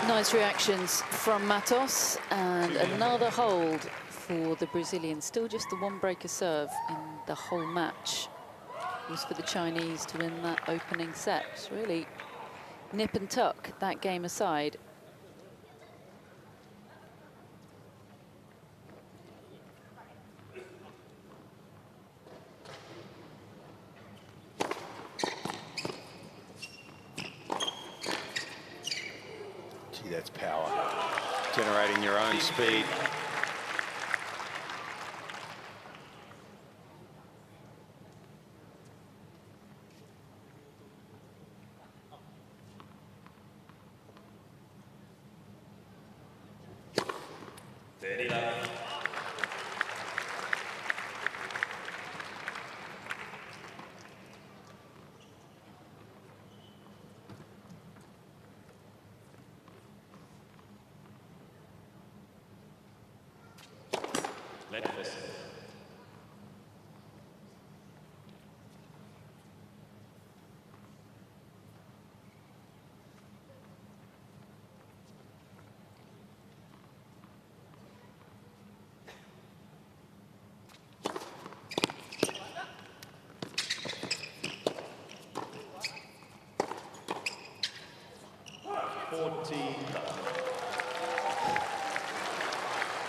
Nice reactions from Matos, and another hold for the Brazilians. Still just the one breaker serve in the whole match was for the Chinese to win that opening set. It's really nip and tuck, that game aside. That's power, generating your own speed.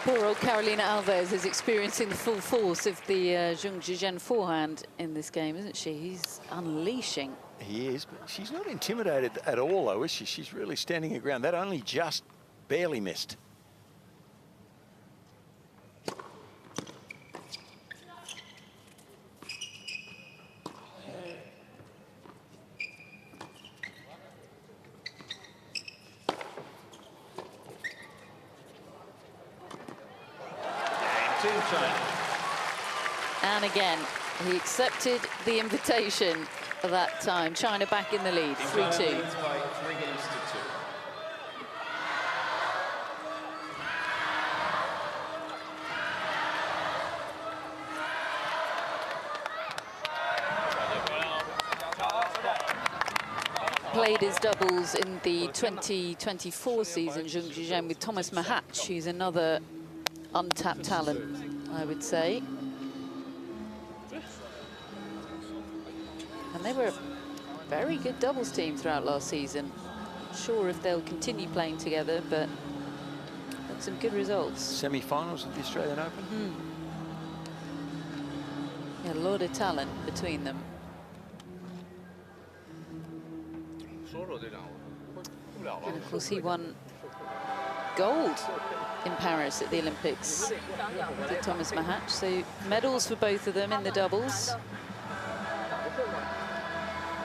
Poor old Carolina Alves is experiencing the full force of the Zhang Zhizhen forehand in this game, isn't she? He's unleashing. He is, but she's not intimidated at all, though, is she? She's really standing her ground. That only just barely missed. And again, he accepted the invitation that time. China back in the lead, 3-2. Played his doubles in the 2024 season, Zhang Zhizhen, with Thomas Mahatch, who's another untapped talent, I would say. And they were a very good doubles team throughout last season. Not sure if they'll continue playing together, but had some good results. Semi-finals of the Australian Open. Yeah, a lot of talent between them. And of course, he won gold in Paris at the Olympics with Thomas Mahatch. So medals for both of them in the doubles.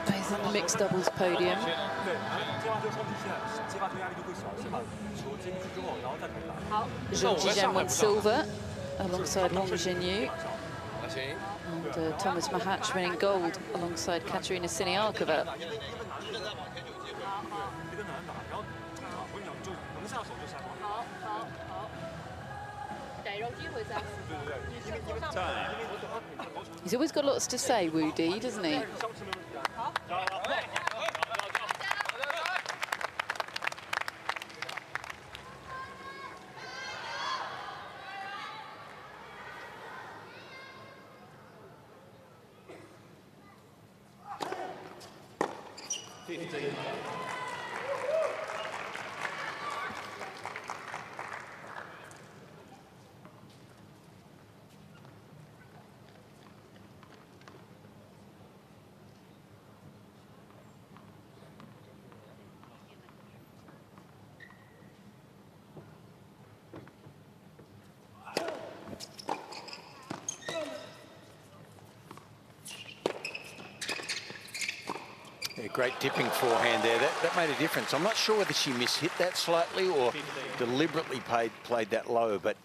Both on the mixed doubles podium. Zhang Zhizhen won silver alongside Wang Zhenyu. And Thomas Mahatch winning gold alongside Katerina Siniakova. He's always got lots to say, Wu Di, doesn't he? Great dipping forehand there. That made a difference. I'm not sure whether she mishit that slightly or deliberately played that low, but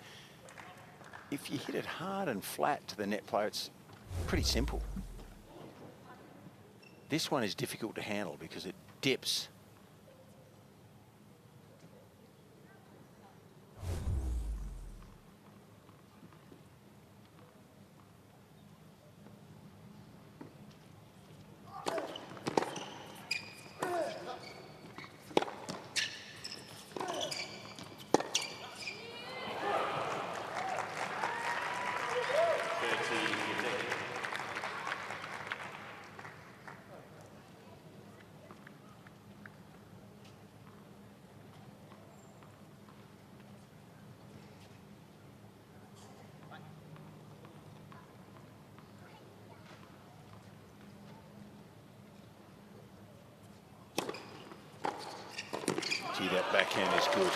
if you hit it hard and flat to the net player, it's pretty simple. This one is difficult to handle because it dips. Gee, that backhand is good.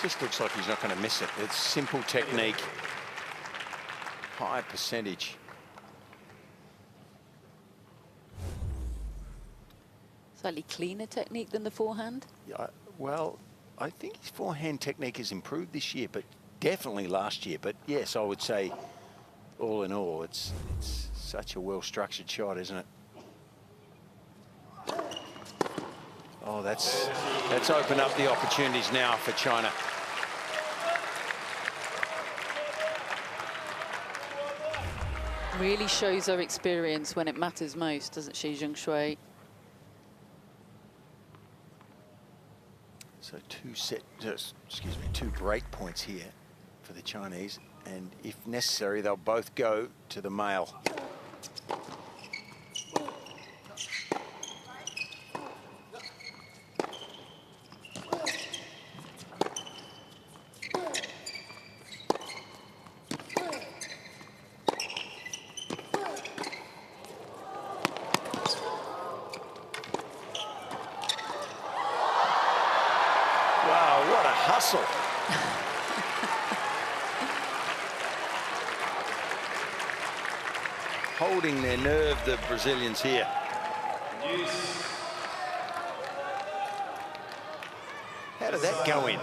Just looks like he's not going to miss it. It's simple technique, high percentage. Slightly cleaner technique than the forehand? Yeah, well, I think his forehand technique has improved this year, but definitely last year. But yes, I would say, all in all, it's such a well-structured shot, isn't it? Oh, that's opened up the opportunities now for China. Really shows her experience when it matters most, doesn't she, Zheng Shui? So two break points here for the Chinese, and if necessary, they'll both go to the male. hustle. Holding their nerve, the Brazilians here. How did that go in?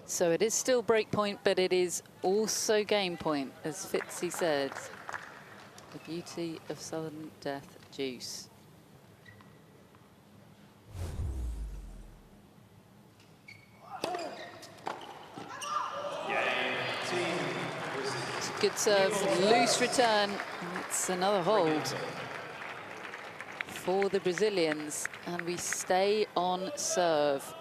So it is still break point, but it is also game point, as Fitzy said. The beauty of sudden death juice. It's a good serve, loose return. It's another hold for the Brazilians, and we stay on serve.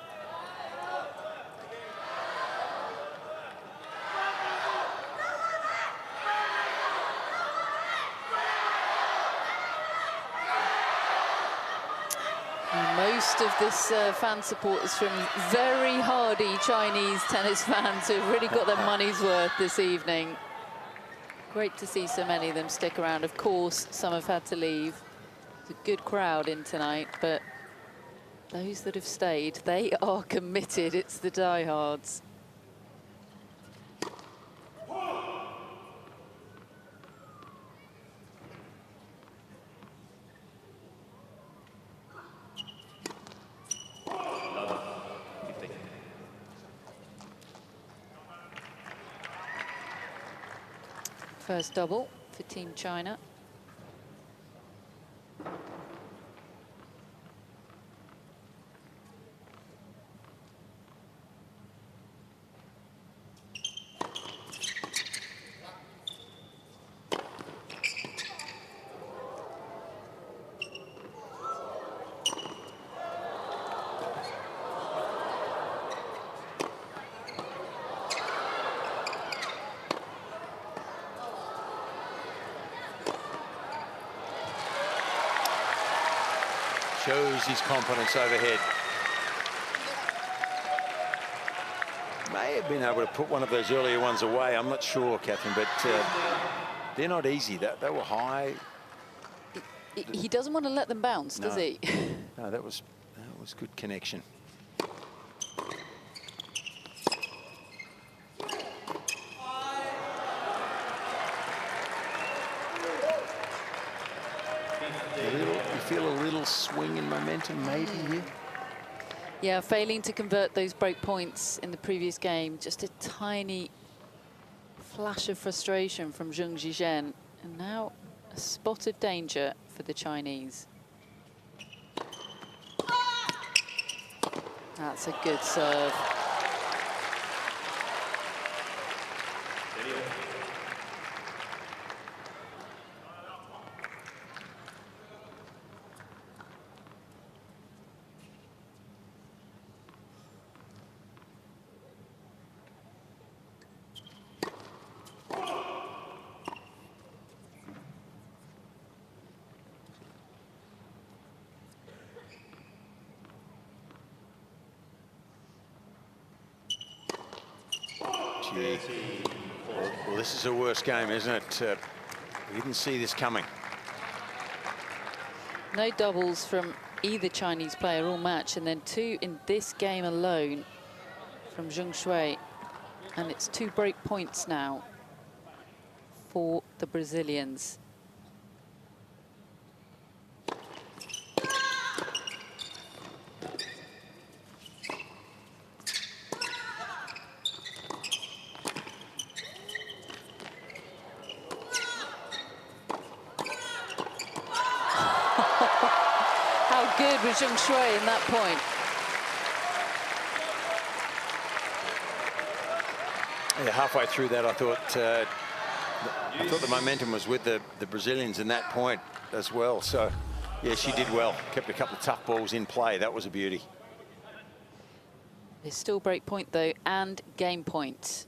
Most of this fan support is from very hardy Chinese tennis fans who've really got their money's worth this evening. Great to see so many of them stick around. Of course, some have had to leave. It's a good crowd in tonight, but those that have stayed, they are committed. It's the diehards. First double for Team China. Shows his confidence overhead. May have been able to put one of those earlier ones away. I'm not sure, Catherine, but they're not easy. They were high. He doesn't want to let them bounce, does he? No, that was good connection. Feel a little swing in momentum maybe here. Yeah, failing to convert those break points in the previous game. Just a tiny flash of frustration from Zhang Zhizhen. And now a spot of danger for the Chinese. That's a good serve. Well, this is a worse game, isn't it? We didn't see this coming. No doubles from either Chinese player all match, and then two in this game alone from Zhang Shui. And it's 2 break points now for the Brazilians. Good with Zhang Shui in that point. Yeah, halfway through that, I thought the momentum was with the Brazilians in that point as well. So, yeah, she did well. Kept a couple of tough balls in play. That was a beauty. There's still break point, though, and game point.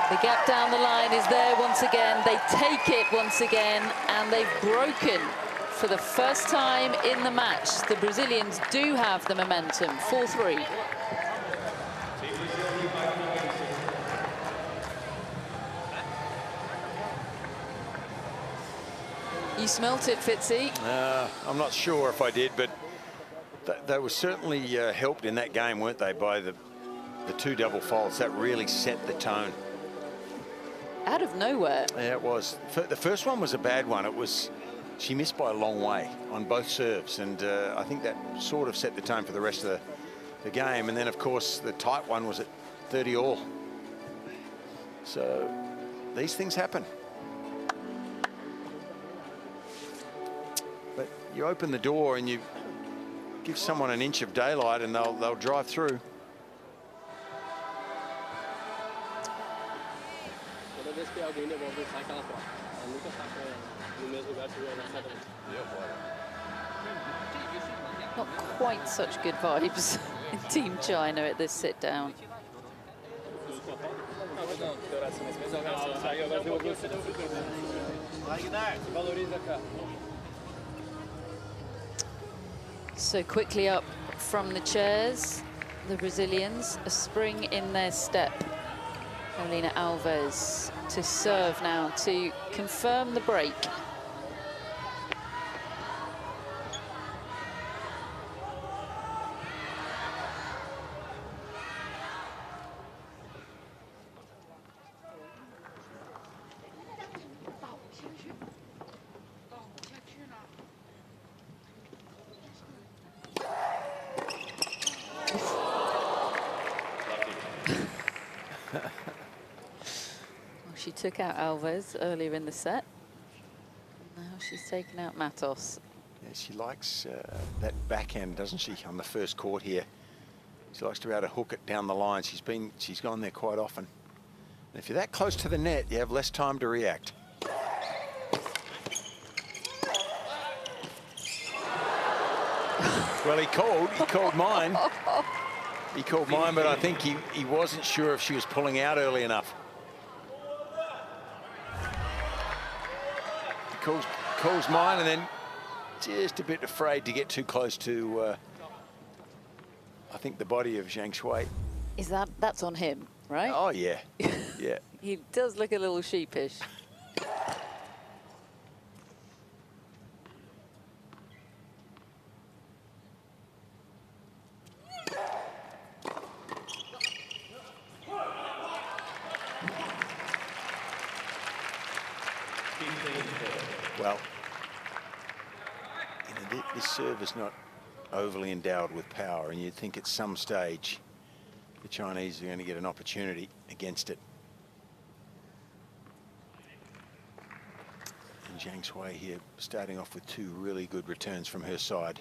The gap down the line is there once again. They take it once again, and they've broken for the first time in the match. The Brazilians do have the momentum, 4-3. You smelt it, Fitzy. I'm not sure if I did, but they were certainly helped in that game, weren't they, by the two double faults. That really set the tone. Out of nowhere. Yeah, it was. The first one was a bad one. She missed by a long way on both serves, and I think that sort of set the tone for the rest of the game. And then, of course, the tight one was at 30-all. So these things happen. But you open the door and you give someone an inch of daylight and they'll drive through. Not quite such good vibes in Team China at this sit down. So quickly up from the chairs, the Brazilians, a spring in their step. Carolina Alves to serve now to confirm the break. She took out Alves earlier in the set. Now she's taken out Matos. Yeah, she likes that backhand, doesn't she, on the first court here. She likes to be able to hook it down the line. She's gone there quite often. And if you're that close to the net, you have less time to react. Well, he called mine. He called mine, but I think he wasn't sure if she was pulling out early enough. Calls mine, and then just a bit afraid to get too close to, I think, the body of Zhang Shui. That's on him, right? Oh, yeah. Yeah. He does look a little sheepish. Well, you know, this serve is not overly endowed with power, and you'd think at some stage the Chinese are going to get an opportunity against it. And Zhang Shui here starting off with two really good returns from her side.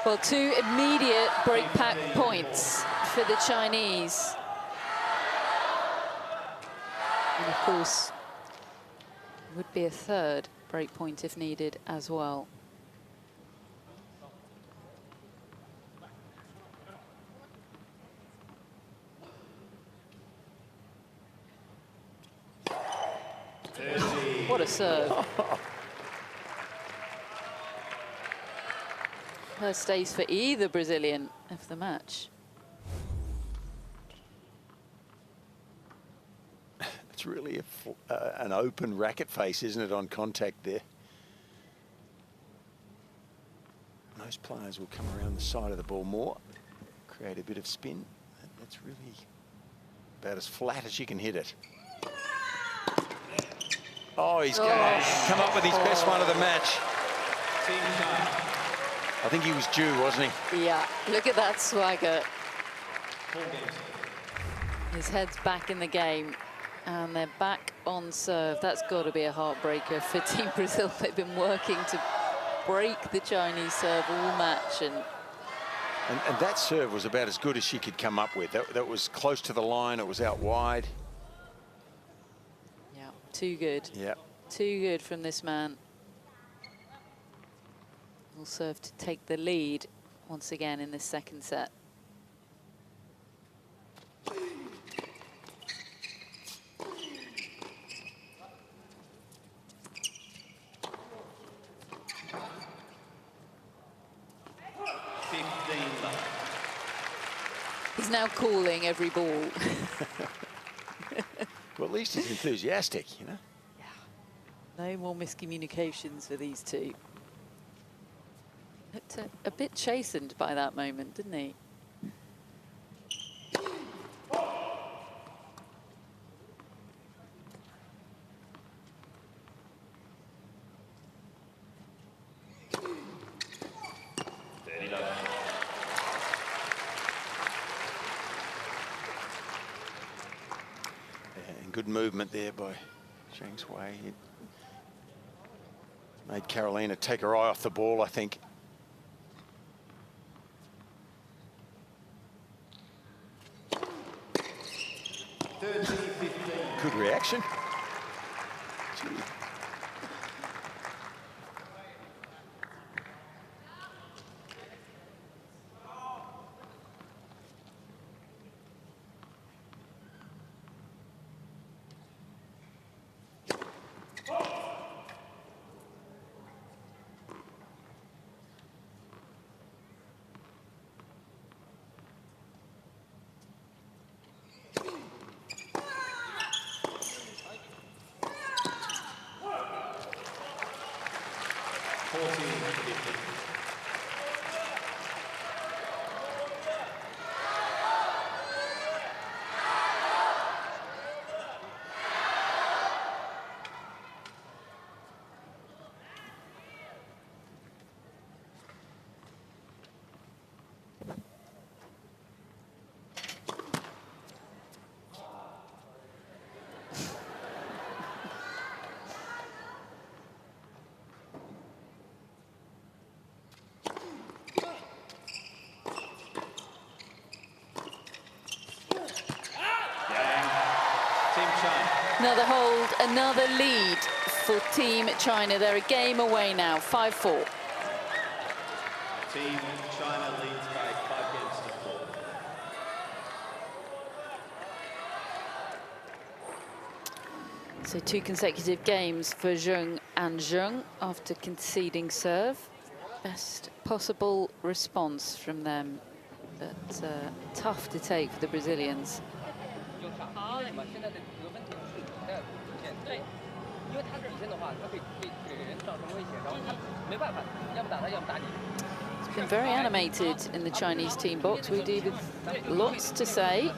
Well, two immediate break pack points for the Chinese. And of course, would be a third break point if needed as well. What a serve. First ace for either Brazilian of the match. It's really an open racket face, isn't it, on contact there? Most players will come around the side of the ball more, create a bit of spin. That's really about as flat as you can hit it. Oh, he's come up with his best one of the match. I think he was due, wasn't he? Yeah, look at that swagger. His head's back in the game, and they're back on serve. That's got to be a heartbreaker for Team Brazil. They've been working to break the Chinese serve all match. And that serve was about as good as she could come up with. That was close to the line. It was out wide. Yeah, too good. Yeah. Too good from this man. will serve to take the lead once again in this second set. He's now calling every ball. Well, at least he's enthusiastic, you know. No more miscommunications for these two. Looked a bit chastened by that moment, didn't he? And good movement there by Zhang Shui. It made Carolina take her eye off the ball, I think. Good reaction. Gee. Another hold, another lead for Team China. They're a game away now, 5-4. Team China leads by 5 games to 4. So 2 consecutive games for Zhang and Zhang after conceding serve. Best possible response from them, but tough to take for the Brazilians. It's been very animated in the Chinese team box. We do with lots to say.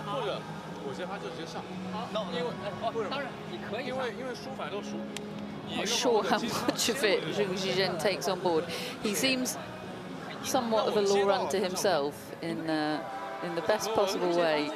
Not sure how much of it Zhang Zhizhen takes on board. He seems somewhat of a law unto himself in the best possible way.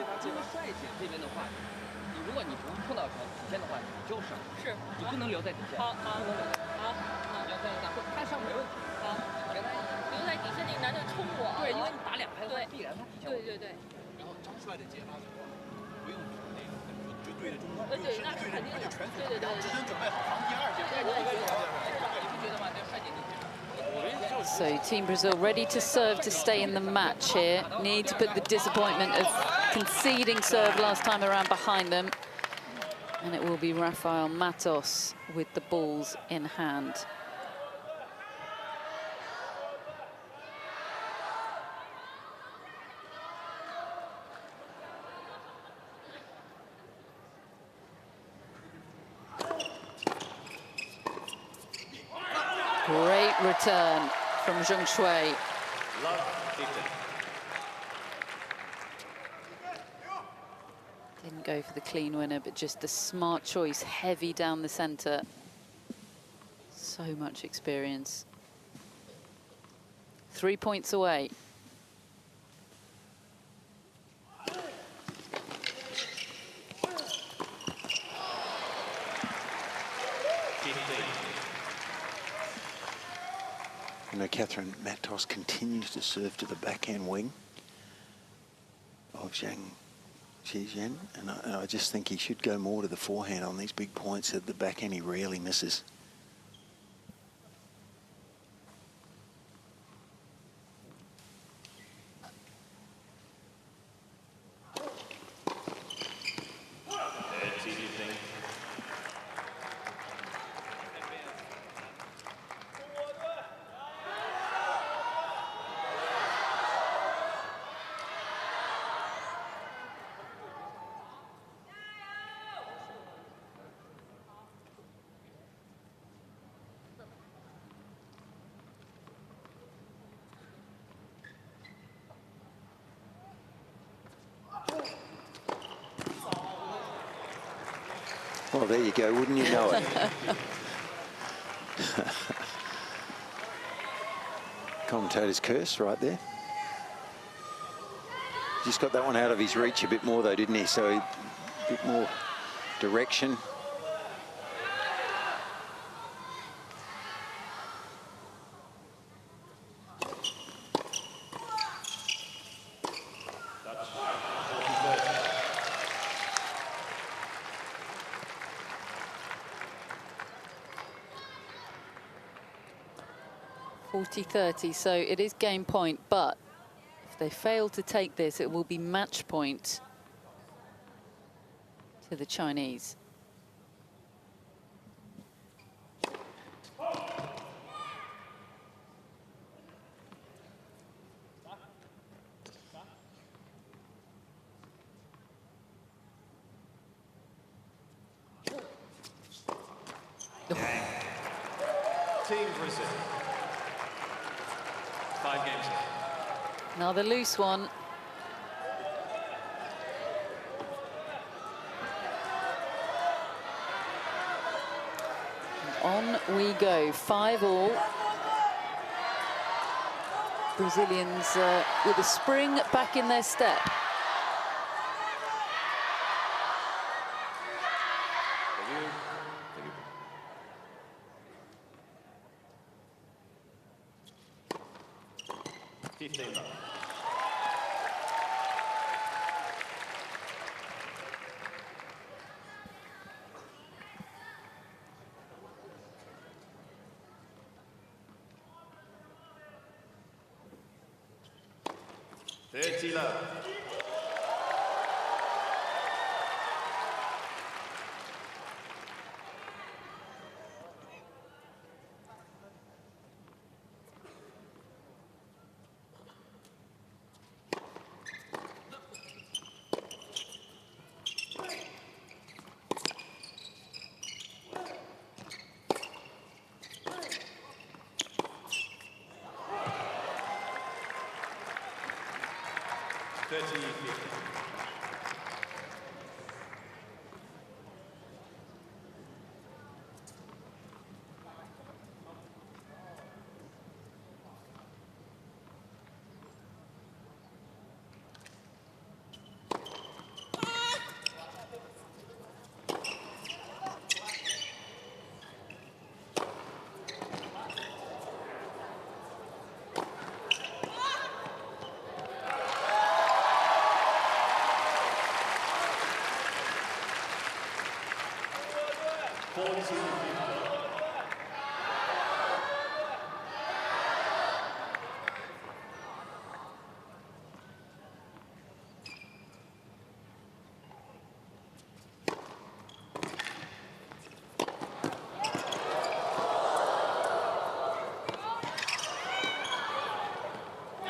So Team Brazil ready to serve to stay in the match here. Need to put the disappointment of conceding serve last time around behind them. And it will be Rafael Matos with the balls in hand. Great return from Zhang Shui. Didn't go for the clean winner, but just the smart choice, heavy down the center. So much experience. 3 points away. You know, Catherine, Matos continues to serve to the backhand wing of Zhang Zhizhen, and I just think he should go more to the forehand on these big points. At the backhand, he rarely misses. Well, there you go. Wouldn't you know it? Commentator's curse right there. Just got that one out of his reach a bit more, though, didn't he? So a bit more direction. .40-30, so it is game point, but if they fail to take this, it will be match point to the Chinese. Team Brazil. 5 games. Another loose one. And on we go, 5-all. Brazilians with a spring back in their step.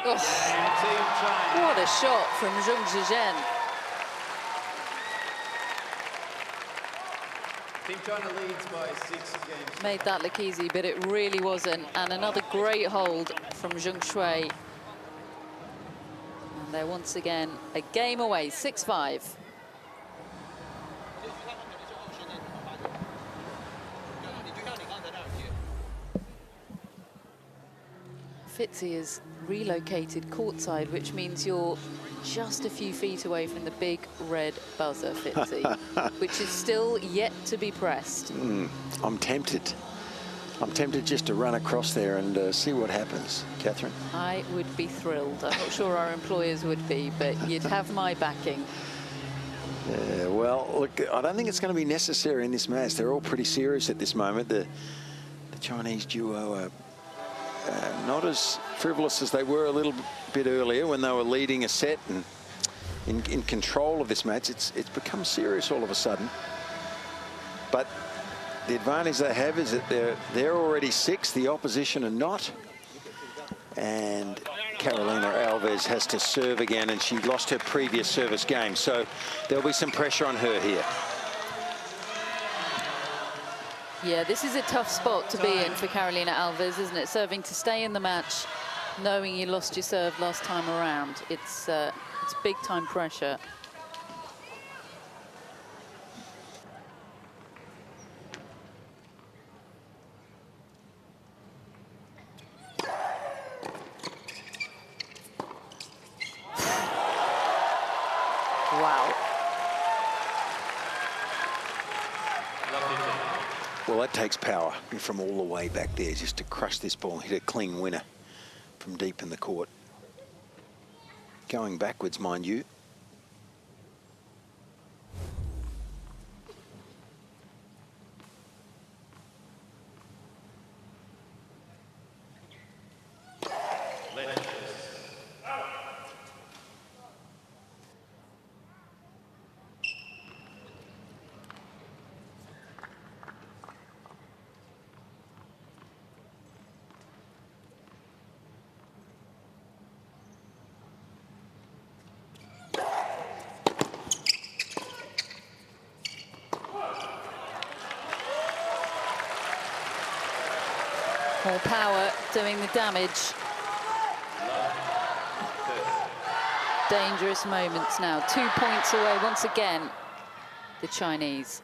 What a shot from Zhang. Team China leads by 6 games. Made that look easy, but it really wasn't. And another great hold from Zhang Shui. And they're once again a game away, 6-5. Fitzy is relocated courtside, which means you're just a few feet away from the big red buzzer, Fitzy, which is still yet to be pressed. I'm tempted. I'm tempted just to run across there and see what happens, Catherine. I would be thrilled. I'm not sure our employers would be, but you'd have my backing. Yeah, well, look, I don't think it's going to be necessary in this match. They're all pretty serious at this moment. The Chinese duo are not as frivolous as they were a little bit earlier when they were leading a set and in control of this match. It's become serious all of a sudden. But the advantage they have is that they're already 6, the opposition are not. And Carolina Alves has to serve again, and she lost her previous service game. So there'll be some pressure on her here. Yeah, this is a tough spot to be in for Carolina Alves, isn't it? Serving to stay in the match, knowing you lost your serve last time around. It's big time pressure. Wow. Well, that takes power from all the way back there just to crush this ball and hit a clean winner from deep in the court. Going backwards, mind you. More power doing the damage. Dangerous moments now. 2 points away once again, the Chinese.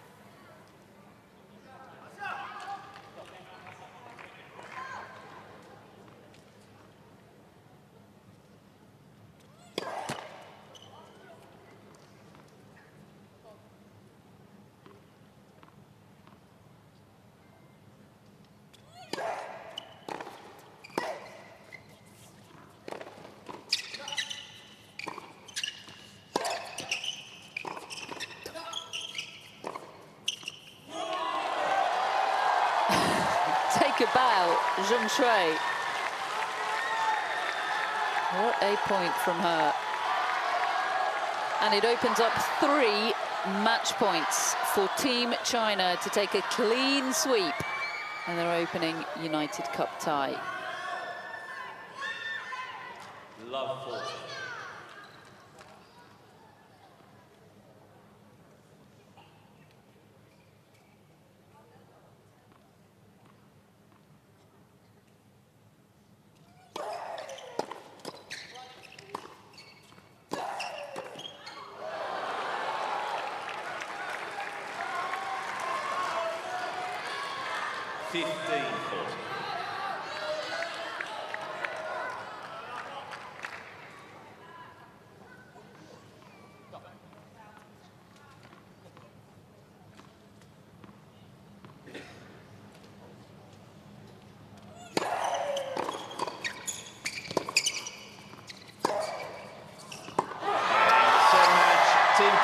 Take a bow, Zhang. What a point from her. And it opens up 3 match points for Team China to take a clean sweep in their opening United Cup tie. Love 40.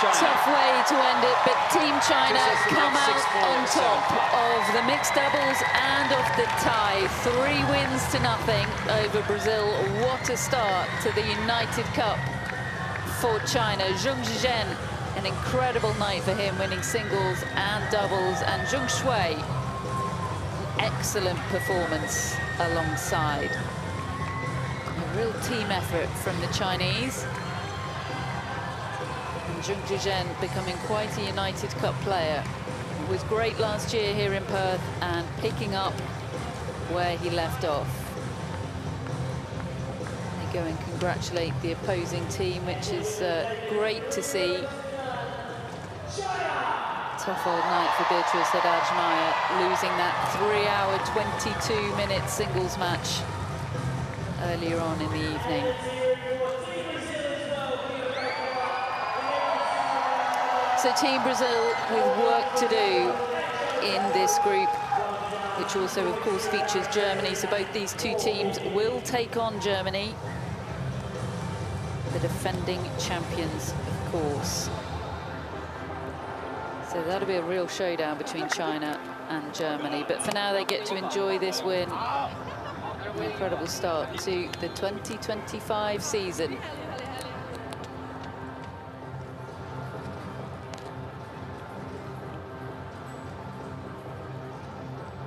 Tough way to end it, but Team China come out on top of the mixed doubles and of the tie. 3 wins to nothing over Brazil. What a start to the United Cup for China. Zhang, an incredible night for him, winning singles and doubles. And Zhang Shui, an excellent performance alongside. A real team effort from the Chinese. Zhang becoming quite a United Cup player. Was great last year here in Perth and picking up where he left off. They go and congratulate the opposing team, which is great to see. Tough old night for Beatrice Haddad-Meyer, losing that 3-hour, 22-minute singles match earlier on in the evening. So Team Brazil with work to do in this group, which also, of course, features Germany. So both these two teams will take on Germany, the defending champions, of course. So that'll be a real showdown between China and Germany. But for now, they get to enjoy this win. An incredible start to the 2025 season.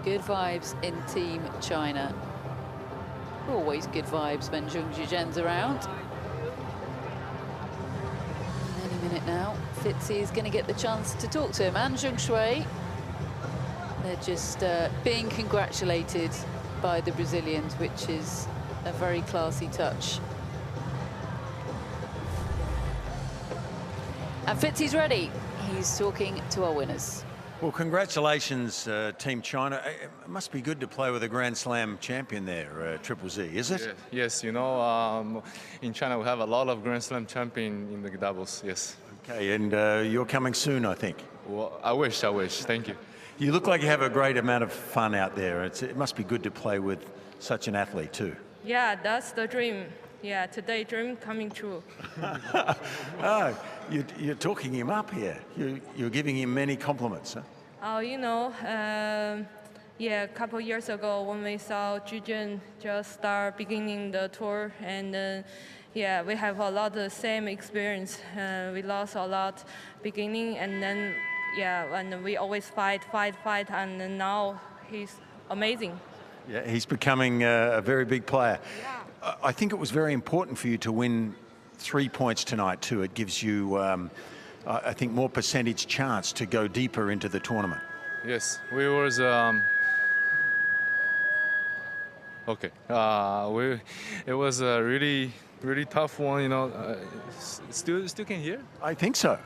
Good vibes in Team China. Always good vibes when Zhang Zhizhen's around. Any minute now, Fitzy is going to get the chance to talk to him. And Zhang Shui, they're just being congratulated by the Brazilians, which is a very classy touch. And Fitzy's ready. He's talking to our winners. Well, congratulations, Team China. It must be good to play with a Grand Slam champion there, Triple Z, is it? Yes, you know, in China we have a lot of Grand Slam champion in the doubles, yes. Okay, and you're coming soon, I think. Well, I wish. Thank you. You look like you have a great amount of fun out there. It must be good to play with such an athlete too. Yeah, that's the dream. Yeah, today dream coming true. Oh, you're talking him up here. You're giving him many compliments, huh? Oh, yeah, a couple years ago when we saw Zhang just start beginning the tour, and yeah, we have a lot of the same experience. We lost a lot beginning, and then yeah, and we always fight, and then now he's amazing. Yeah, he's becoming a very big player. Yeah. I think it was very important for you to win 3 points tonight too. It gives you, I think, more percentage chance to go deeper into the tournament. Yes, we was okay. It was a really tough one. Still can hear? I think so.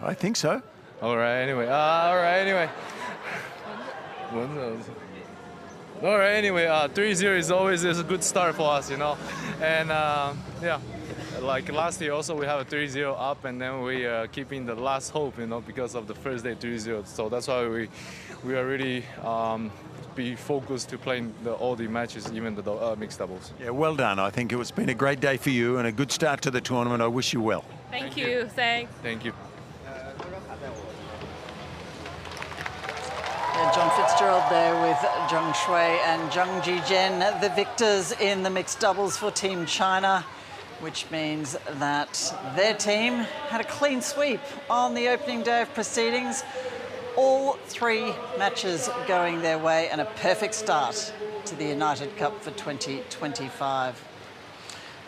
All right. Anyway. All right. Anyway, 3-0 is always a good start for us, And yeah, like last year also we have a 3-0 up, and then we are keeping the last hope, because of the first day 3-0. So that's why we are really be focused to playing all the matches, even the mixed doubles. Yeah, well done. I think it's been a great day for you and a good start to the tournament. I wish you well. Thank you. Thanks. Thank you. Yeah, John Fitzgerald there with Zhang Shui and Zhang Zhizhen, the victors in the mixed doubles for Team China, which means that their team had a clean sweep on the opening day of proceedings. All 3 matches going their way and a perfect start to the United Cup for 2025.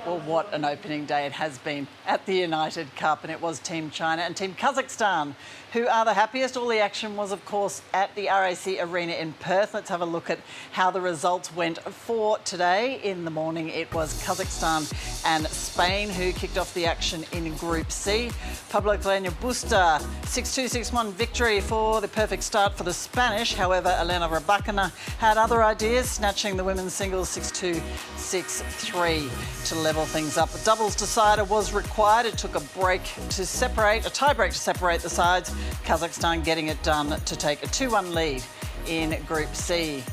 Well, what an opening day it has been at the United Cup, and it was Team China and Team Kazakhstan who are the happiest. All the action was, of course, at the RAC Arena in Perth. Let's have a look at how the results went for today. In the morning, it was Kazakhstan and Spain who kicked off the action in Group C. Pablo Carreño Busta, 6-2, 6-1 victory for the perfect start for the Spanish. However, Elena Rybakina had other ideas, snatching the women's singles 6-2, 6-3 to level things up. A doubles decider was required. It took a tie break to separate the sides. Kazakhstan getting it done to take a 2-1 lead in Group C.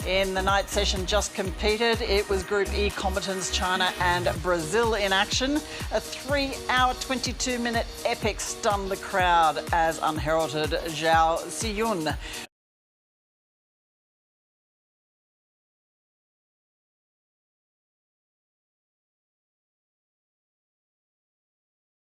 In the night session just competed, it was Group E combatants China and Brazil in action. A 3-hour, 22-minute epic stunned the crowd as unheralded Zhao Ziyun